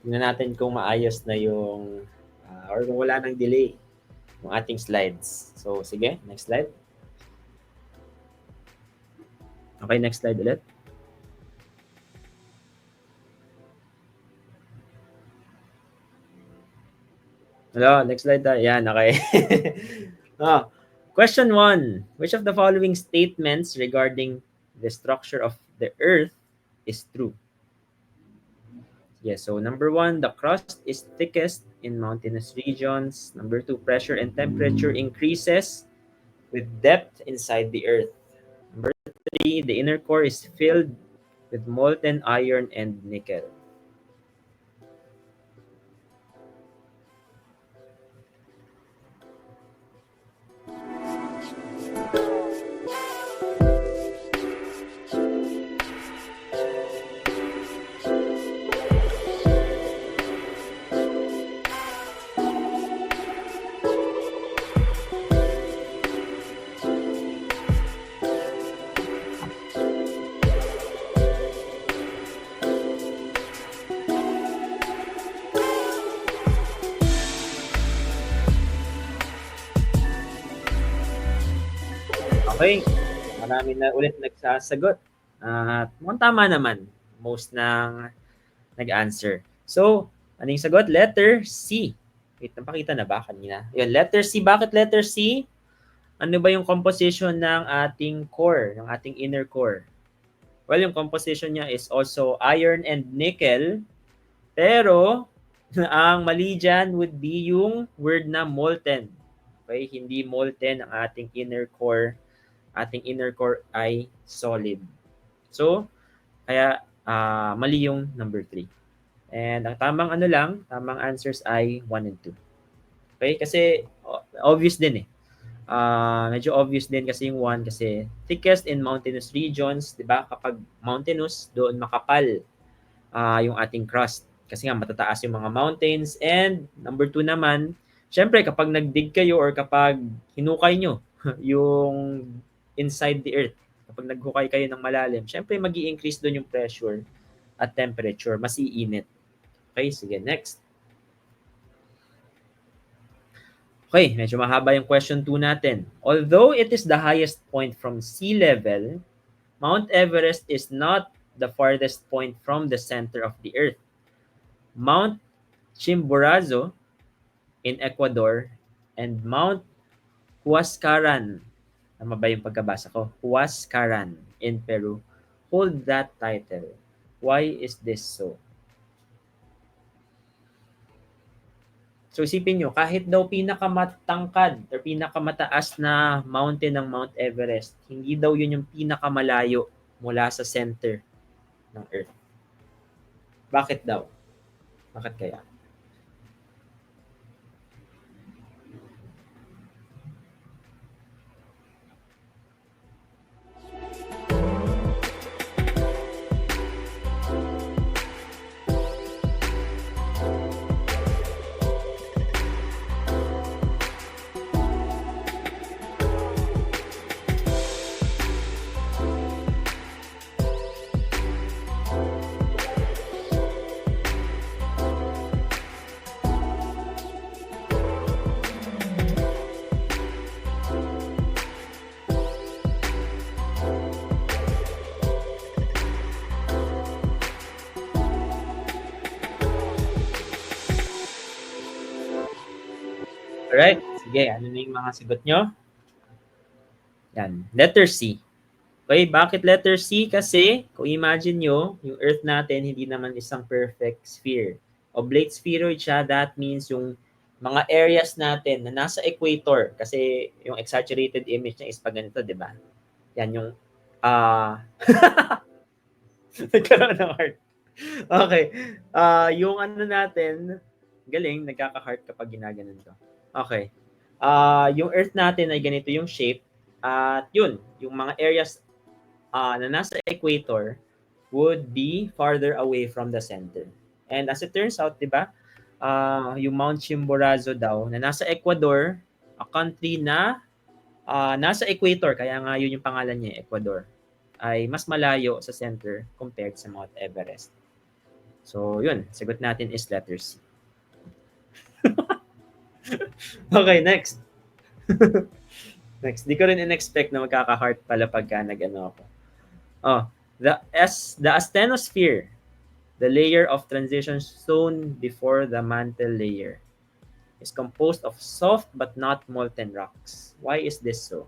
S1: Tingnan natin kung maayos na yung or kung wala nang delay yung ating slides. So, sige, next slide. Okay, next slide ulit. Hello, next slide. Yan, okay. Ah, question 1. Which of the following statements regarding the structure of the Earth is true? Yes, so number 1, the crust is thickest in mountainous regions. Number 2, pressure and temperature increases with depth inside the Earth. Number 3, the inner core is filled with molten iron and nickel. Okay, marami na ulit nagsasagot. At mukhang tama naman, most ng nag-answer. So, ano yung sagot? Letter C. Wait, napakita na ba kanina? Yun, letter C. Bakit letter C? Ano ba yung composition ng ating core, ng ating inner core? Well, yung composition niya is also iron and nickel. Pero, ang mali dyan would be yung word na molten. Okay? Hindi molten ang ating inner core. Ating inner core ay solid. So, kaya mali yung number 3. And ang tamang ano lang, tamang answers ay 1 and 2. Okay? Kasi obvious din eh. Medyo obvious din kasi yung 1 kasi thickest in mountainous regions, 'di ba? Kapag mountainous, doon makapal yung ating crust. Kasi nga matataas yung mga mountains. And number 2 naman, syempre kapag nagdig kayo or kapag hinukay nyo yung inside the earth, kapag naghukay kayo ng malalim, syempre mag increase doon yung pressure at temperature, mas iinit. Okay, sige, next. Okay, medyo mahaba yung question 2 natin. Although it is the highest point from sea level, Mount Everest is not the farthest point from the center of the Earth. Mount Chimborazo in Ecuador and Mount Huascaran, tama ba yung pagkabasa ko? Huascaran in Peru hold that title. Why is this so? So isipin nyo, kahit daw pinakamatangkad or pinakamataas na mountain ng Mount Everest, hindi daw yun yung pinakamalayo mula sa center ng Earth. Bakit daw? Bakit kaya? Alright, sige, ano na yung mga sagot nyo? Yan, letter C. Okay, bakit letter C? Kasi, kung imagine nyo, yung Earth natin, hindi naman isang perfect sphere. Oblate spheroid siya, that means yung mga areas natin na nasa equator, kasi yung exaggerated image niya is pag ganito, di ba? Yan yung, nagkaroon ng heart. Okay, yung ano natin, galing, nagkaka-heart kapag ginaganon to. Okay, yung Earth natin ay ganito yung shape, at yun, yung mga areas na nasa equator would be farther away from the center. And as it turns out, di ba, yung Mount Chimborazo daw, na nasa Ecuador, a country na nasa equator, kaya nga yun yung pangalan niya, Ecuador, ay mas malayo sa center compared sa Mount Everest. So, yun, sagot natin is letter C. Okay, next. Next, di ko rin in-expect na magkaka-heart pala pagka nag-ano ako. The asthenosphere, the layer of transition zone before the mantle layer. is composed of soft but not molten rocks. Why is this so?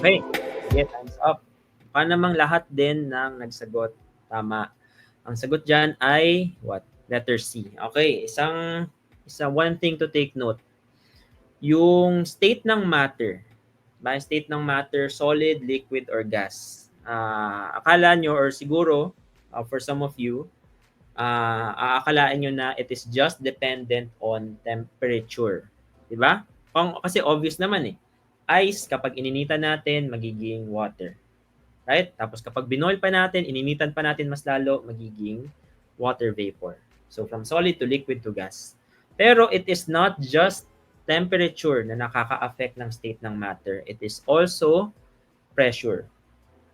S1: Okay. Sige, time's up. Mukha namang lahat din ng nagsagot tama. Ang sagot dyan ay what? Letter C. Okay, one thing to take note. Yung state ng matter, by state ng matter, solid, liquid, or gas. Akala nyo or siguro, for some of you, aakalain nyo na it is just dependent on temperature. Diba? Kasi obvious naman eh. Ice, kapag ininitan natin, magiging water. Right? Tapos kapag binoil pa natin, ininitan pa natin mas lalo, magiging water vapor. So from solid to liquid to gas. Pero it is not just temperature na nakaka-affect ng state ng matter. It is also pressure.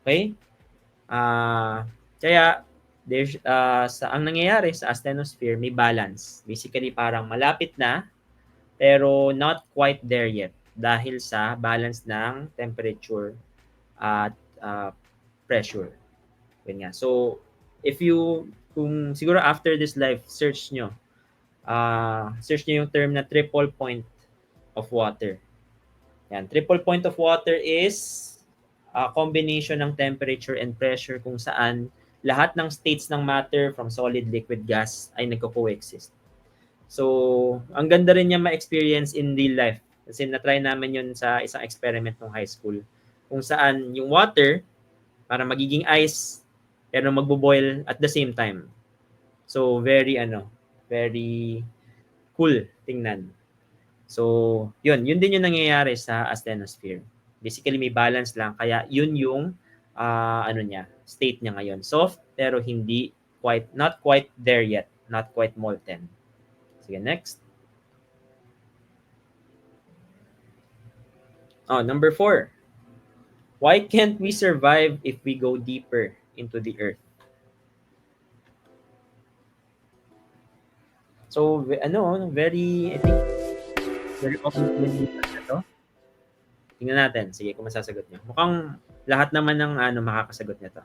S1: Okay? Kaya ang nangyayari sa asthenosphere, may balance. Basically, parang malapit na, pero not quite there yet dahil sa balance ng temperature at pressure. Yun nga. So, kung siguro after this live, search nyo yung term na triple point of water. Yan. Triple point of water is a combination ng temperature and pressure kung saan lahat ng states ng matter from solid, liquid, gas ay nagko-coexist. So, ang ganda rin niya ma-experience in real life. Kasi na-try namin yun sa isang experiment ng high school. Kung saan yung water, para magiging ice, pero magbo-boil at the same time. So, very cool tingnan. So, yun din yung nangyayari sa asthenosphere. Basically, may balance lang. Kaya, yun yung state niya ngayon. Soft, pero not quite there yet. Not quite molten. Sige, next. Number 4. Why can't we survive if we go deeper into the earth? So, very open-ended na to. Tingnan natin. Sige, kung masasagot nyo. Mukhang lahat naman ng makakasagot nito.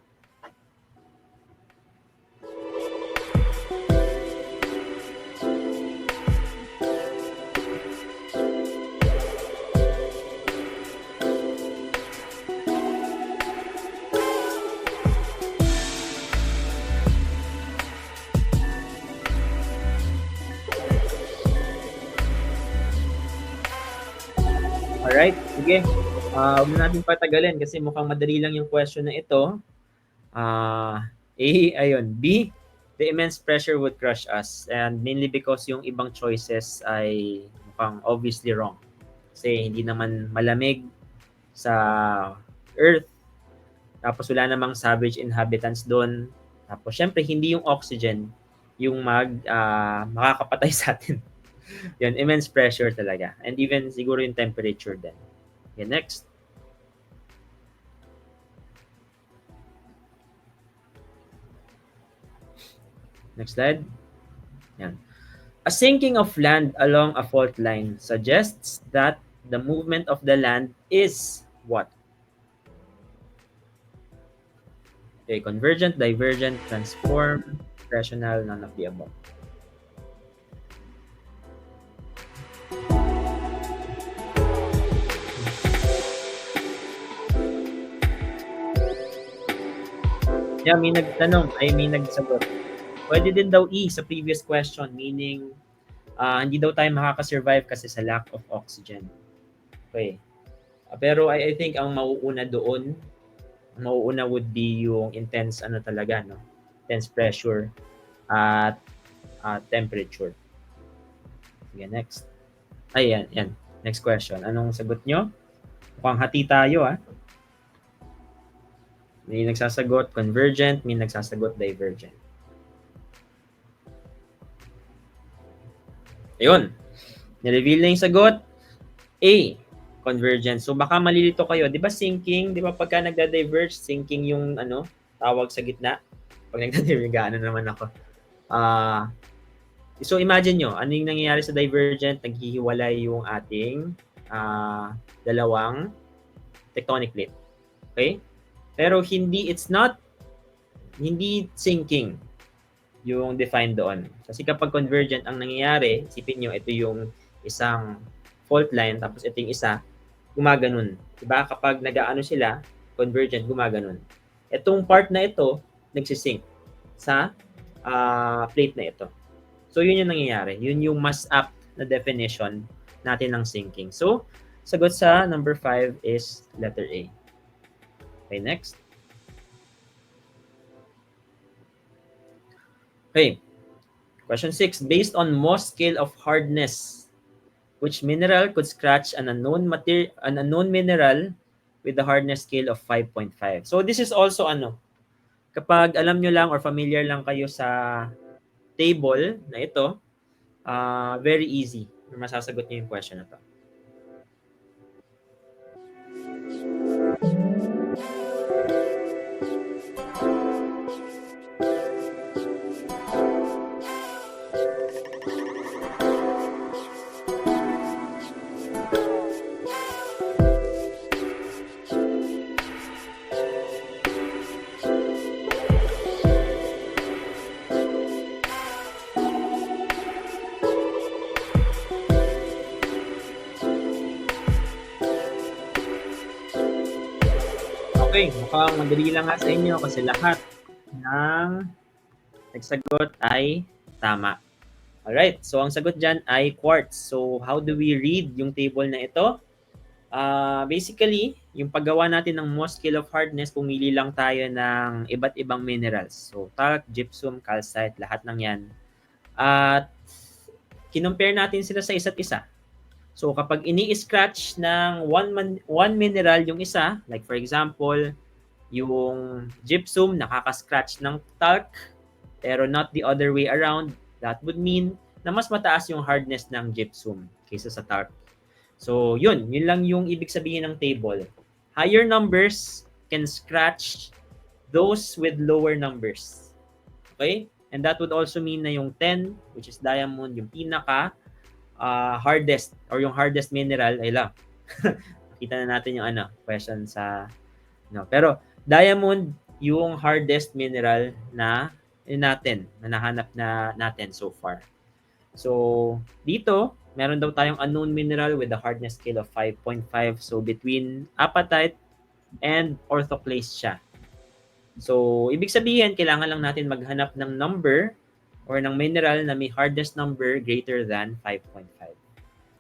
S1: Alright, sige. Huwag na natin patagalin kasi mukhang madali lang yung question na ito. Ayun. B, the immense pressure would crush us. And mainly because yung ibang choices ay mukhang obviously wrong. Kasi hindi naman malamig sa Earth. Tapos wala namang savage inhabitants doon. Tapos syempre hindi yung oxygen yung makakapatay sa atin. Yun, immense pressure talaga. And even siguro yung temperature din. Okay, next. Next slide. Yan. A sinking of land along a fault line suggests that the movement of the land is what? Okay, convergent, divergent, transform, rational, none of the above. Yeah, may nagsagot. Pwede din daw E sa previous question, meaning hindi daw tayo makaka-survive kasi sa lack of oxygen. Okay. Pero I think ang mauuna doon, ang mauuna would be yung intense ano talaga, no? Intense pressure at temperature. Sige, next. Ay, yan. Next question. Anong sagot nyo? Mukhang hati tayo, ah. May nagsasagot convergent, may nagsasagot divergent. Ayun. Nireveal na yung sagot. A, convergent. So baka malilito kayo. Di ba sinking? Di ba pagka nagda-diverge, sinking yung ano, tawag sa gitna? Pag nagda-diverge, ano naman ako. So imagine nyo, ano yung nangyayari sa divergent? Naghihiwalay yung ating dalawang tectonic plate. Okay? Pero hindi sinking yung defined doon. Kasi kapag convergent ang nangyayari, isipin nyo, ito yung isang fault line, tapos ito yung isa, gumaganon. Diba? Kapag nag-aano sila, convergent, gumaganon. Itong part na ito, nagsisync sa plate na ito. So, yun yung nangyayari. Yun yung mas apt na definition natin ng syncing. So, sagot sa number 5 is letter A. Okay, next. Okay. Question 6. Based on Mohs scale of hardness, which mineral could scratch an unknown mineral with the hardness scale of 5.5? So, this is also kapag alam nyo lang or familiar lang kayo sa table na ito, very easy. Masasagot nyo yung question na to. Okay, mukhang madali lang nga sa inyo kasi lahat ng nagsagot ay tama. Alright, so ang sagot dyan ay quartz. So how do we read yung table na ito? Basically, yung paggawa natin ng Mohs scale of hardness, pumili lang tayo ng iba't ibang minerals. So talc, gypsum, calcite, lahat ng yan. At kinompare natin sila sa isa't isa. So kapag ini-scratch ng one mineral yung isa, like for example, yung gypsum nakaka-scratch ng talc, pero not the other way around, that would mean na mas mataas yung hardness ng gypsum kaysa sa talc. So yun lang yung ibig sabihin ng table. Higher numbers can scratch those with lower numbers. Okay? And that would also mean na yung 10, which is diamond, yung pinaka hardest or yung hardest mineral ay lang. Kita na natin yung question sa pero diamond yung hardest mineral na nahanap na natin so far. So dito meron daw tayong unknown mineral with a hardness scale of 5.5. So between apatite and orthoclase siya. So ibig sabihin kailangan lang natin maghanap ng number or ng mineral na may hardest number greater than 5.5.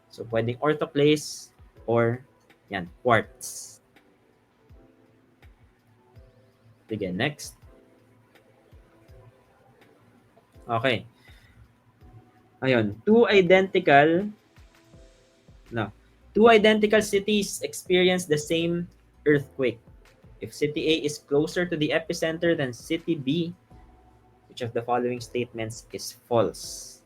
S1: So, pwedeng orthoclase or quartz. Sige, next. Okay. Ayun, two identical cities experience the same earthquake. If city A is closer to the epicenter than city B, which of the following statements is false?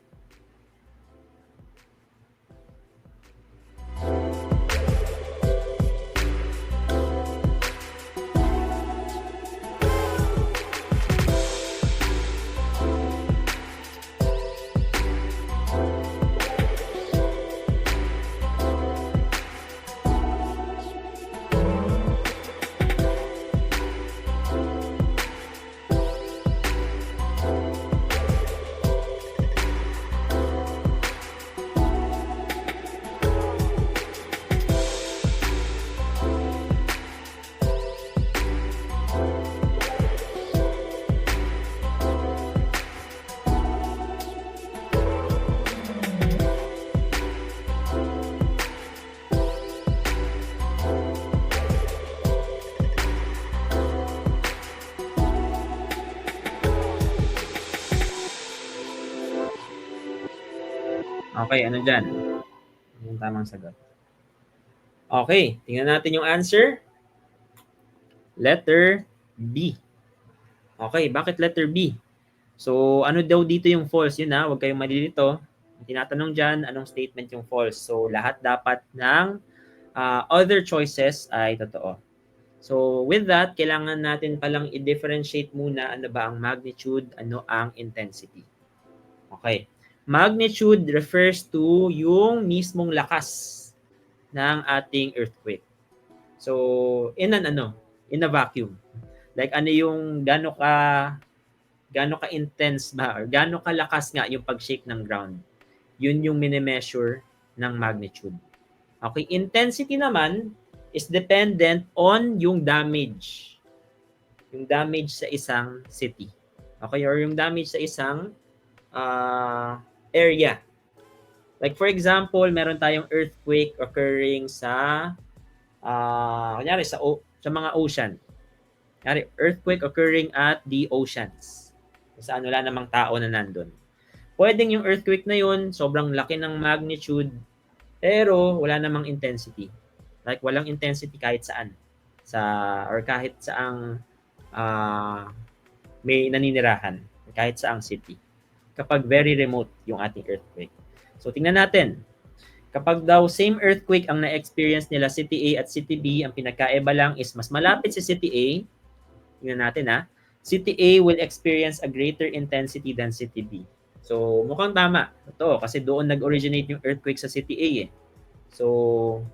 S1: Okay, ano dyan? Ano yung tamang sagot? Okay, tingnan natin yung answer. Letter B. Okay, bakit letter B? So, ano daw dito yung false? Yun huwag kayong malilito. Tinatanong dyan, anong statement yung false? So, lahat dapat ng other choices ay totoo. So, with that, kailangan natin palang i-differentiate muna ano ba ang magnitude, ano ang intensity. Okay. Magnitude refers to yung mismong lakas ng ating earthquake. So, in a vacuum. Like ano yung gaano ka intense ba or gaano kalakas nga yung pag-shake ng ground. Yun yung mini-measure ng magnitude. Okay, intensity naman is dependent on yung damage. Yung damage sa isang city. Okay, or yung damage sa isang area. Like for example, meron tayong earthquake occurring sa kunyari sa mga ocean. Kunyari, earthquake occurring at the oceans. Saan wala namang tao na nandun. Pwedeng yung earthquake na yun, sobrang laki ng magnitude, pero wala namang intensity. Like walang intensity kahit saan. Or kahit saang may naninirahan. Kahit saang city. Kapag very remote yung ating earthquake. So tingnan natin. Kapag daw same earthquake ang na-experience nila City A at City B, ang pinagkaiba lang is mas malapit si City A. Tingnan natin City A will experience a greater intensity than City B. So mukhang tama. Ito, kasi doon nag-originate yung earthquake sa City A So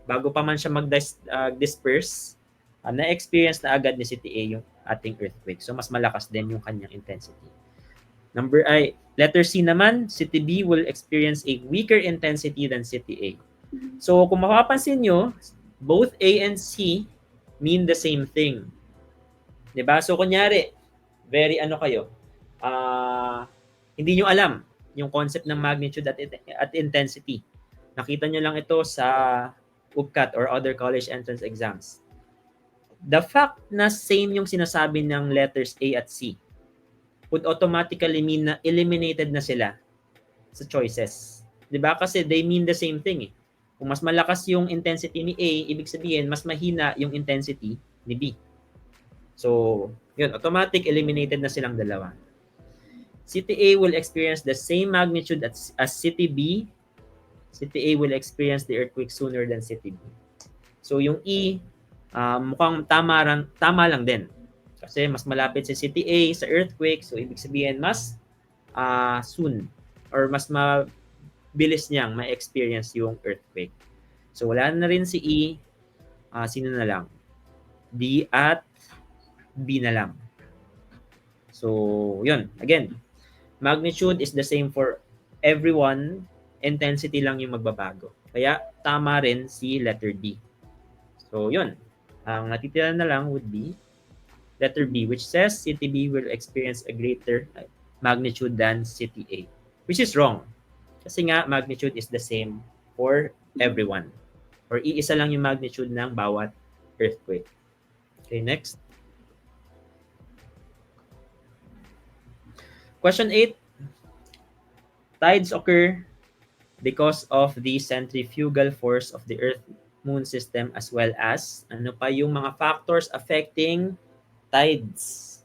S1: bago pa man siya mag-disperse, na-experience na agad ni City A yung ating earthquake. So mas malakas din yung kanyang intensity. Letter C naman, City B will experience a weaker intensity than City A. So, kung mapapansin nyo, both A and C mean the same thing. Diba? So, kunyari, very hindi nyo alam yung concept ng magnitude at intensity. Nakita nyo lang ito sa UPCAT or other college entrance exams. The fact na same yung sinasabi ng letters A at C would automatically mean na eliminated na sila sa choices. 'Di ba? Kasi they mean the same thing Kung mas malakas yung intensity ni A, ibig sabihin mas mahina yung intensity ni B. So, yun, automatic eliminated na silang dalawa. City A will experience the same magnitude as City B. City A will experience the earthquake sooner than City B. So, yung E, mukhang tama lang din. Kasi mas malapit si City A sa earthquake, so ibig sabihin mas soon or mas mabilis niyang ma-experience yung earthquake. So wala na rin si E, sino na lang? D at B na lang. So yun, again, magnitude is the same for everyone, intensity lang yung magbabago. Kaya tama rin si letter D. So yun, ang natitira na lang would be letter B, which says City B will experience a greater magnitude than City A, which is wrong. Kasi nga, magnitude is the same for everyone. Or iisa lang yung magnitude ng bawat earthquake. Okay, next. Question 8. Tides occur because of the centrifugal force of the Earth-Moon system as well as ano pa yung mga factors affecting tides.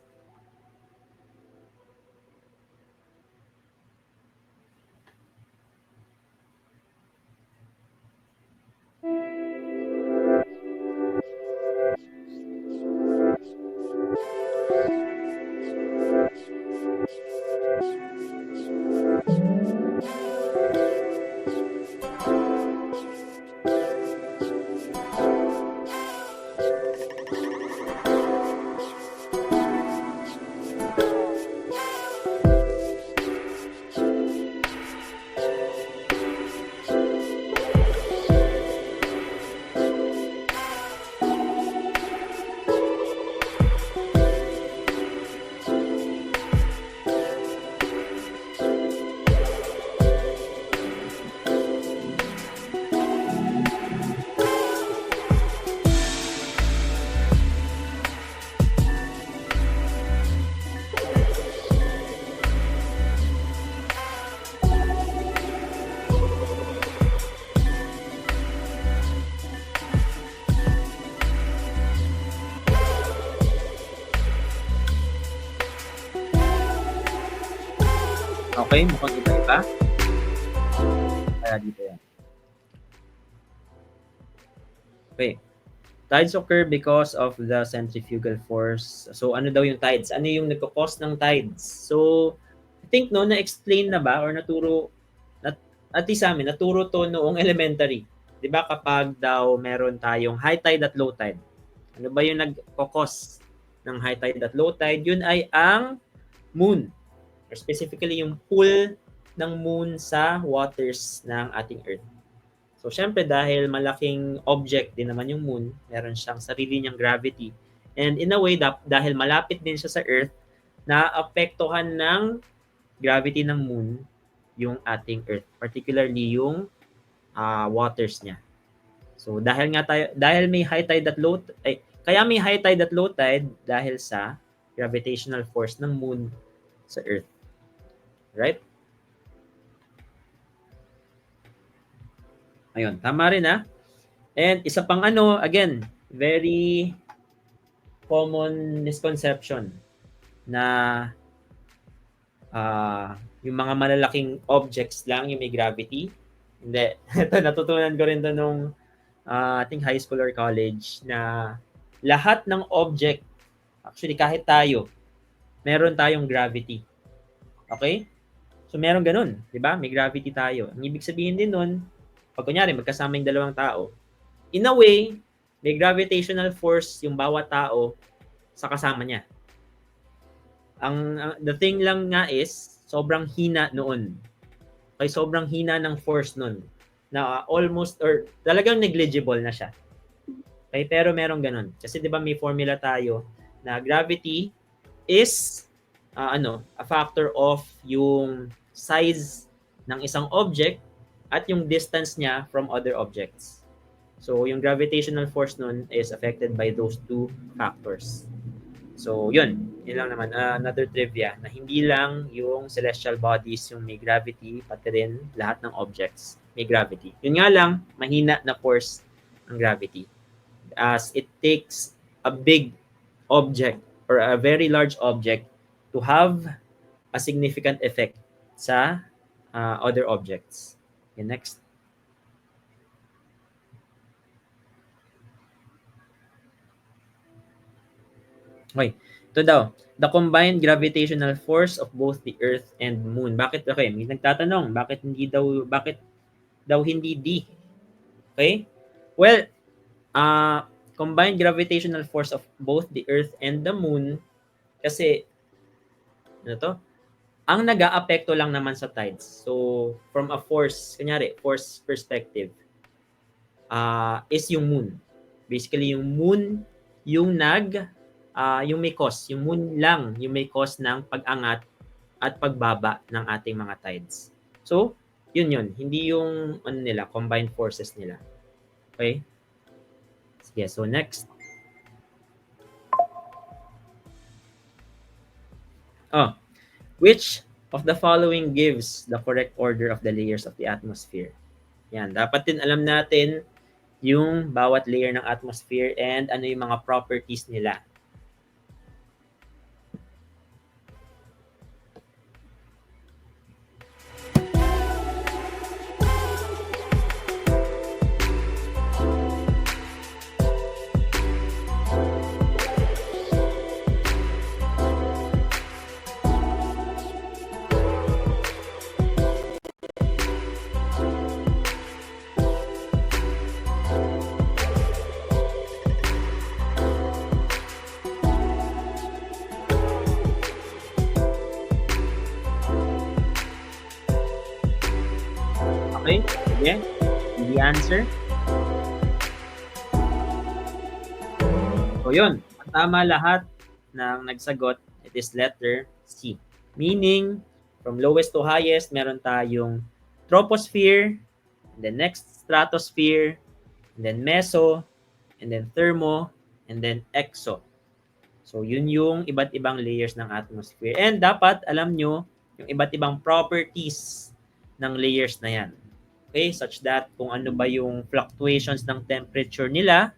S1: Okay, mukhang iba-iba. Kaya dito yan. Okay. Tides occur because of the centrifugal force. So, ano daw yung tides? Ano yung nagkakos ng tides? So, I think, no, na-explain na ba or naturo, at least sa amin, naturo to noong elementary. Di ba kapag daw meron tayong high tide at low tide? Ano ba yung nagkakos ng high tide at low tide? Yun ay ang moon. Or specifically, yung pull ng moon sa waters ng ating earth. So, syempre, dahil malaking object din naman yung moon, meron siyang sarili niyang gravity. And in a way, dahil malapit din siya sa Earth, naapektuhan ng gravity ng moon yung ating Earth, particularly yung waters niya. So, dahil may high tide at low kaya may high tide at low tide dahil sa gravitational force ng moon sa Earth. Right? Ayun, tama rin And isa pang again, very common misconception na yung mga malalaking objects lang yung may gravity. Hindi. Ito, natutunan ko rin to nung I think high school or college na lahat ng object, actually kahit tayo, meron tayong gravity. Okay? So meron ganun, di ba? May gravity tayo. Ang ibig sabihin din nun, pag kunyari magkasama yung dalawang tao, in a way, may gravitational force yung bawat tao sa kasama niya. The thing lang nga is, sobrang hina noon. Okay, sobrang hina ng force noon. Na almost, or talagang negligible na siya. Okay, pero merong ganun. Kasi di ba may formula tayo na gravity is a factor of yung size ng isang object at yung distance niya from other objects. So, yung gravitational force nun is affected by those two factors. So, yun. Yun lang naman. Another trivia na hindi lang yung celestial bodies yung may gravity, pati rin lahat ng objects may gravity. Yun nga lang, mahina na force ng gravity. As it takes a big object or a very large object to have a significant effect sa other objects. Okay, next. Okay, ito daw. The combined gravitational force of both the Earth and Moon. Bakit? Okay, may nagtatanong, bakit daw hindi D? Okay? Well, combined gravitational force of both the Earth and the Moon kasi ang nag-aapekto lang naman sa tides. So, from a force perspective, is yung moon. Basically, yung moon yung yung may cause. Yung moon lang yung may cause ng pag-angat at pagbaba ng ating mga tides. So, yun. Hindi yung combined forces nila. Okay? Sige, so next. Which of the following gives the correct order of the layers of the atmosphere? Yan, dapat din alam natin yung bawat layer ng atmosphere and ano yung mga properties nila. Okay? Sige. The answer. So, yun. Tama lahat ng nagsagot. It is letter C. Meaning, from lowest to highest, meron tayong troposphere, and then next stratosphere, and then meso, and then thermo, and then exo. So, yun yung iba't ibang layers ng atmosphere. And dapat alam nyo yung iba't ibang properties ng layers na yan. Okay? Such that kung ano ba yung fluctuations ng temperature nila,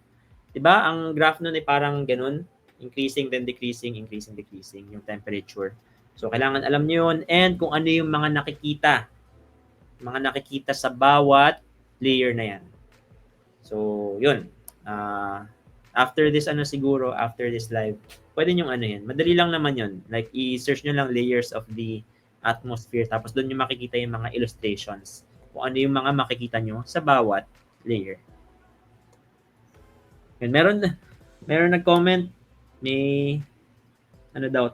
S1: diba? Ang graph nun ay parang ganun, increasing then decreasing, increasing, decreasing yung temperature. So, kailangan alam nyo yun and kung ano yung mga nakikita sa bawat layer na yan. So, yun. After this after this live, pwede nyo yan. Madali lang naman yun. Like, i-search nyo lang layers of the atmosphere. Tapos doon nyo makikita yung mga illustrations. Kung ano yung mga makikita nyo sa bawat layer. Yun, meron nag-comment. May,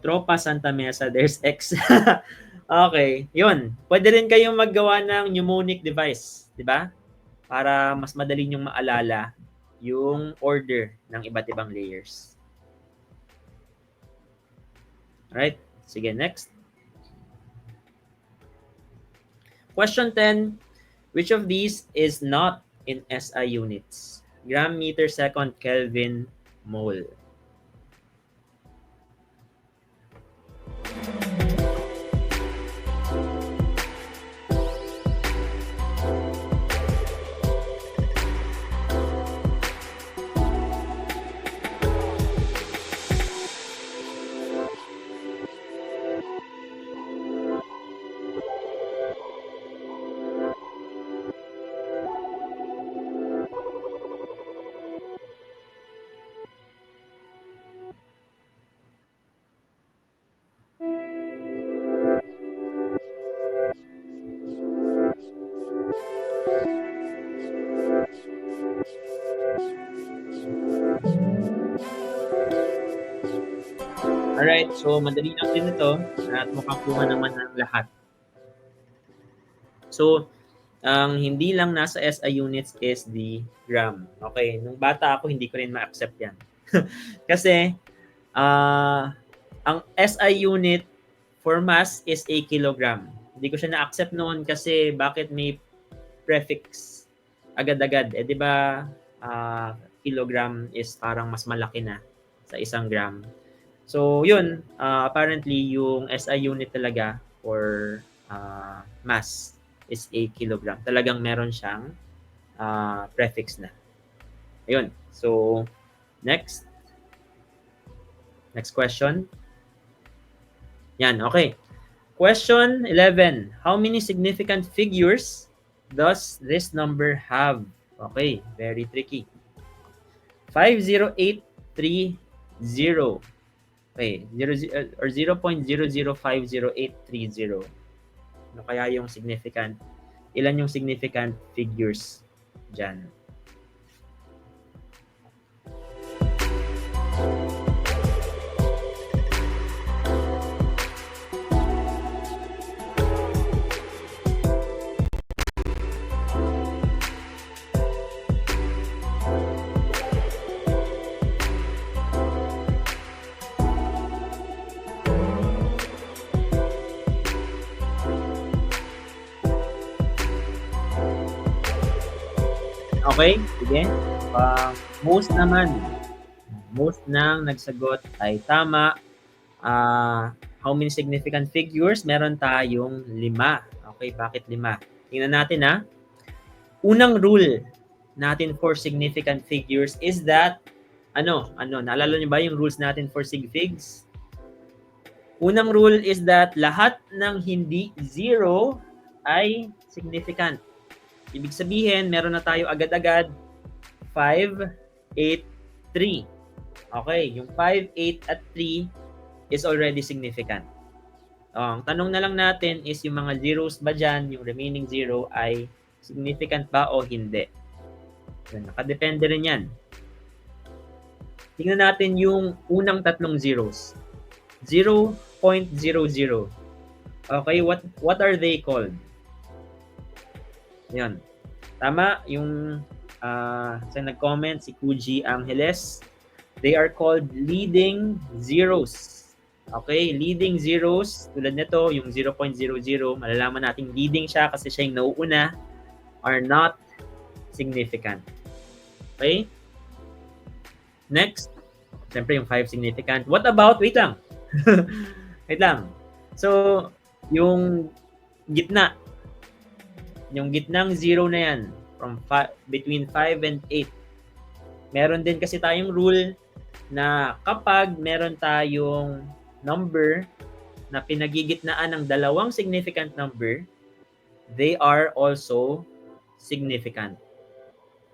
S1: Tropa Santa Mesa, there's X. Okay, yun. Pwede rin kayong maggawa ng mnemonic device, di ba? Para mas madali nyong maalala yung order ng iba't ibang layers. Alright, sige, next. Question 10, which of these is not in SI units? Gram, meter, second, Kelvin, mole. Alright, so madali lang din ito at mukhang kuha naman ng lahat. So, ang hindi lang nasa SI units is the gram. Okay, nung bata ako, hindi ko rin ma-accept yan. Kasi, ang SI unit for mass is a kilogram. Hindi ko siya na-accept noon kasi bakit may prefix agad-agad. Di ba, kilogram is parang mas malaki na sa 1 gram. So, yun, apparently, yung SI unit talaga for mass is a kilogram. Talagang meron siyang prefix na. Ayun. So, next. Next question. Yan, okay. Question 11. How many significant figures does this number have? Okay, very tricky. 50830. Okay, 0.0050830. Ano kaya yung significant? Ilan yung significant figures dyan? Okay, sige. Most nang nagsagot ay tama. How many significant figures? Meron tayong 5. Okay, bakit 5? Tingnan natin ha. Unang rule natin for significant figures is that, naalala niyo ba yung rules natin for sig figs? Unang rule is that lahat ng hindi 0 ay significant. Ibig sabihin, meron na tayo agad-agad 5, 8, 3. Okay, yung 5, 8, at 3 is already significant. Ang tanong na lang natin is yung mga zeros ba dyan, yung remaining 0 ay significant ba o hindi. Nakadepende rin yan. Tingnan natin yung unang 3 zeros. 0.00. Okay, what are they called? Yan. Tama, yung sa nag-comment, si Kuji Angeles, they are called leading zeros. Okay, leading zeros, tulad nito, yung 0.00, malalaman natin leading siya kasi siya yung nauuna, are not significant. Okay? Next, siyempre yung 5 significant. What about, wait lang. Wait lang. So, yung gitna, yung gitnang 0 na yan, between 5 and 8. Meron din kasi tayong rule na kapag meron tayong number na pinagigitnaan ng dalawang significant number, they are also significant.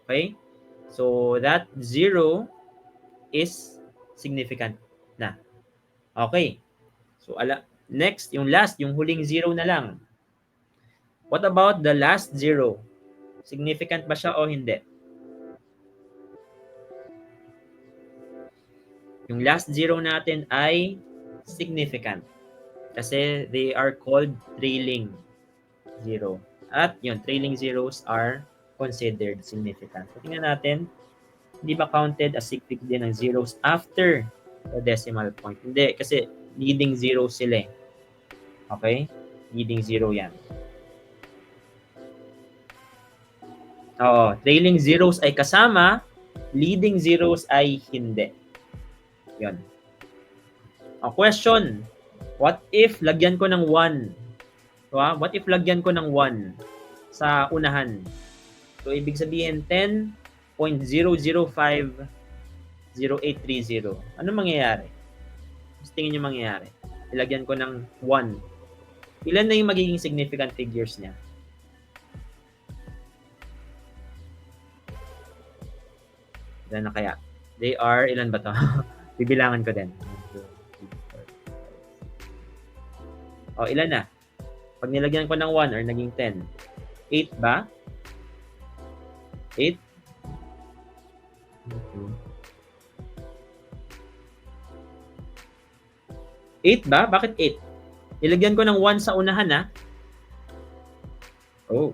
S1: Okay? So, that 0 is significant na. Okay. So, next, yung last, yung huling 0 na lang. What about the last 0? Significant ba siya o hindi? Yung last 0 natin ay significant. Kasi they are called trailing 0. At yun, trailing zeros are considered significant. So, tingnan natin, hindi ba counted as significant din ng zeros after the decimal point? Hindi, kasi leading zero sila eh. Okay? Leading zero yan. Oo, trailing zeros ay kasama, leading zeros ay hindi. Yun. A question, what if lagyan ko ng 1? Diba? What if lagyan ko ng 1 sa unahan? So, ibig sabihin 10.0050830. Ano mangyayari? Mas tingin nyo mangyayari? Ilagyan ko ng 1. Ilan na yung magiging significant figures niya? Ilan na kaya? They are, ilan ba to? Bibilangan ko din. 1, 2, 3, 4. O, ilan na? Pag nilagyan ko ng 1 or naging 10, 8 ba? 8? 8 ba? Bakit 8? Nilagyan ko ng 1 sa unahan, ha? Oh.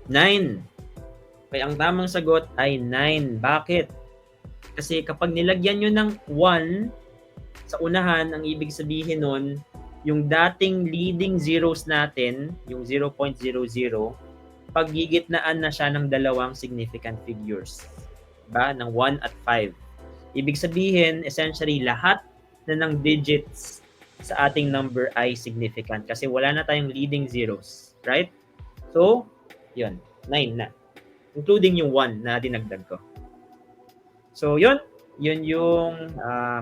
S1: 9. Okay, ang tamang sagot ay 9. Bakit? Kasi kapag nilagyan nyo ng 1 sa unahan, ang ibig sabihin nun, yung dating leading zeros natin, yung 0.00, paggigitnaan na siya ng dalawang significant figures. Diba? Ng 1 at 5. Ibig sabihin, essentially, lahat na ng digits sa ating number ay significant kasi wala na tayong leading zeros. Right? So, yun. 9 na. Including yung 1 na dinagdag ko. So, yun. Yun yung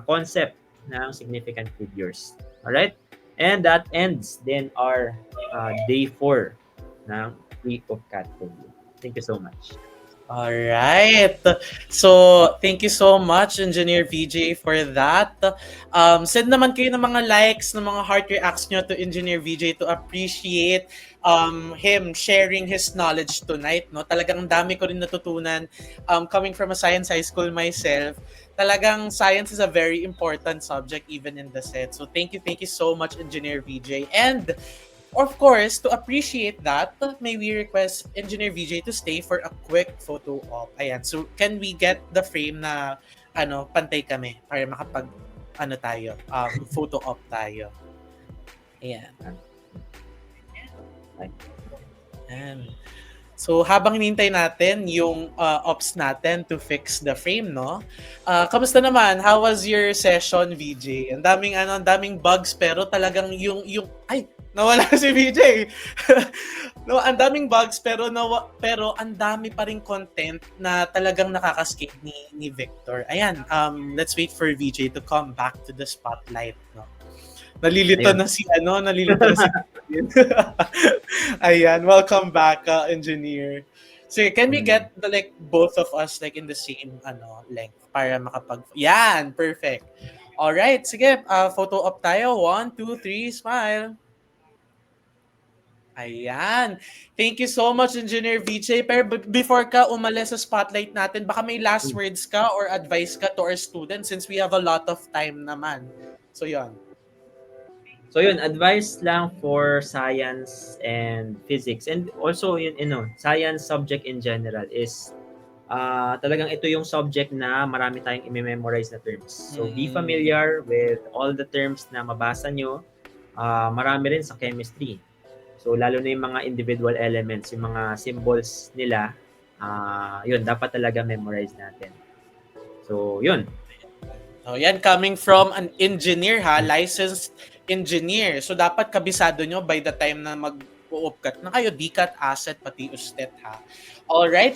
S1: concept ng significant figures. Alright? And that ends then our day 4 ng week of cat review. Thank you so much.
S2: All right. So, thank you so much, Engineer VJ, for that. Send naman kayo ng mga likes, ng mga heart reacts nyo to Engineer VJ to appreciate him sharing his knowledge tonight. No? Talagang dami ko rin natutunan coming from a science high school myself. Talagang science is a very important subject even in the set. So, thank you so much, Engineer VJ. And of course, to appreciate that, may we request Engineer VJ to stay for a quick photo op. Ayan. So, can we get the frame na pantay kami para makapag photo op tayo. Ayan. Ayan. So, habang hinintay natin yung ops natin to fix the frame, no? Kamusta naman? How was your session, VJ? Ang daming bugs pero talagang nawala si VJ. No, ang daming bugs pero ang dami pa ring content na talagang nakaka-skip ni Victor. Ayan, let's wait for VJ to come back to the spotlight, no. Nalilito na si Ayan, welcome back, engineer. So, can we get both of us in the same length para Yan, perfect. All right, sige, photo op tayo. 1, 2, 3, smile. Ayan. Thank you so much, Engineer VJ. Pero before ka umalis sa spotlight natin, baka may last words ka or advice ka to our students since we have a lot of time naman. So, yun.
S1: So, yun. Advice lang for science and physics. And also, science subject in general is talagang ito yung subject na marami tayong i-memorize na terms. So, be familiar with all the terms na mabasa nyo. Marami rin sa chemistry. So, lalo na yung mga individual elements, yung mga symbols nila, yun, dapat talaga memorize natin. So, yun.
S2: So, yan, coming from an engineer, licensed engineer. So, dapat kabisado nyo by the time na mag-uupkat na kayo, DCAT, ASET, pati USTET, Alright?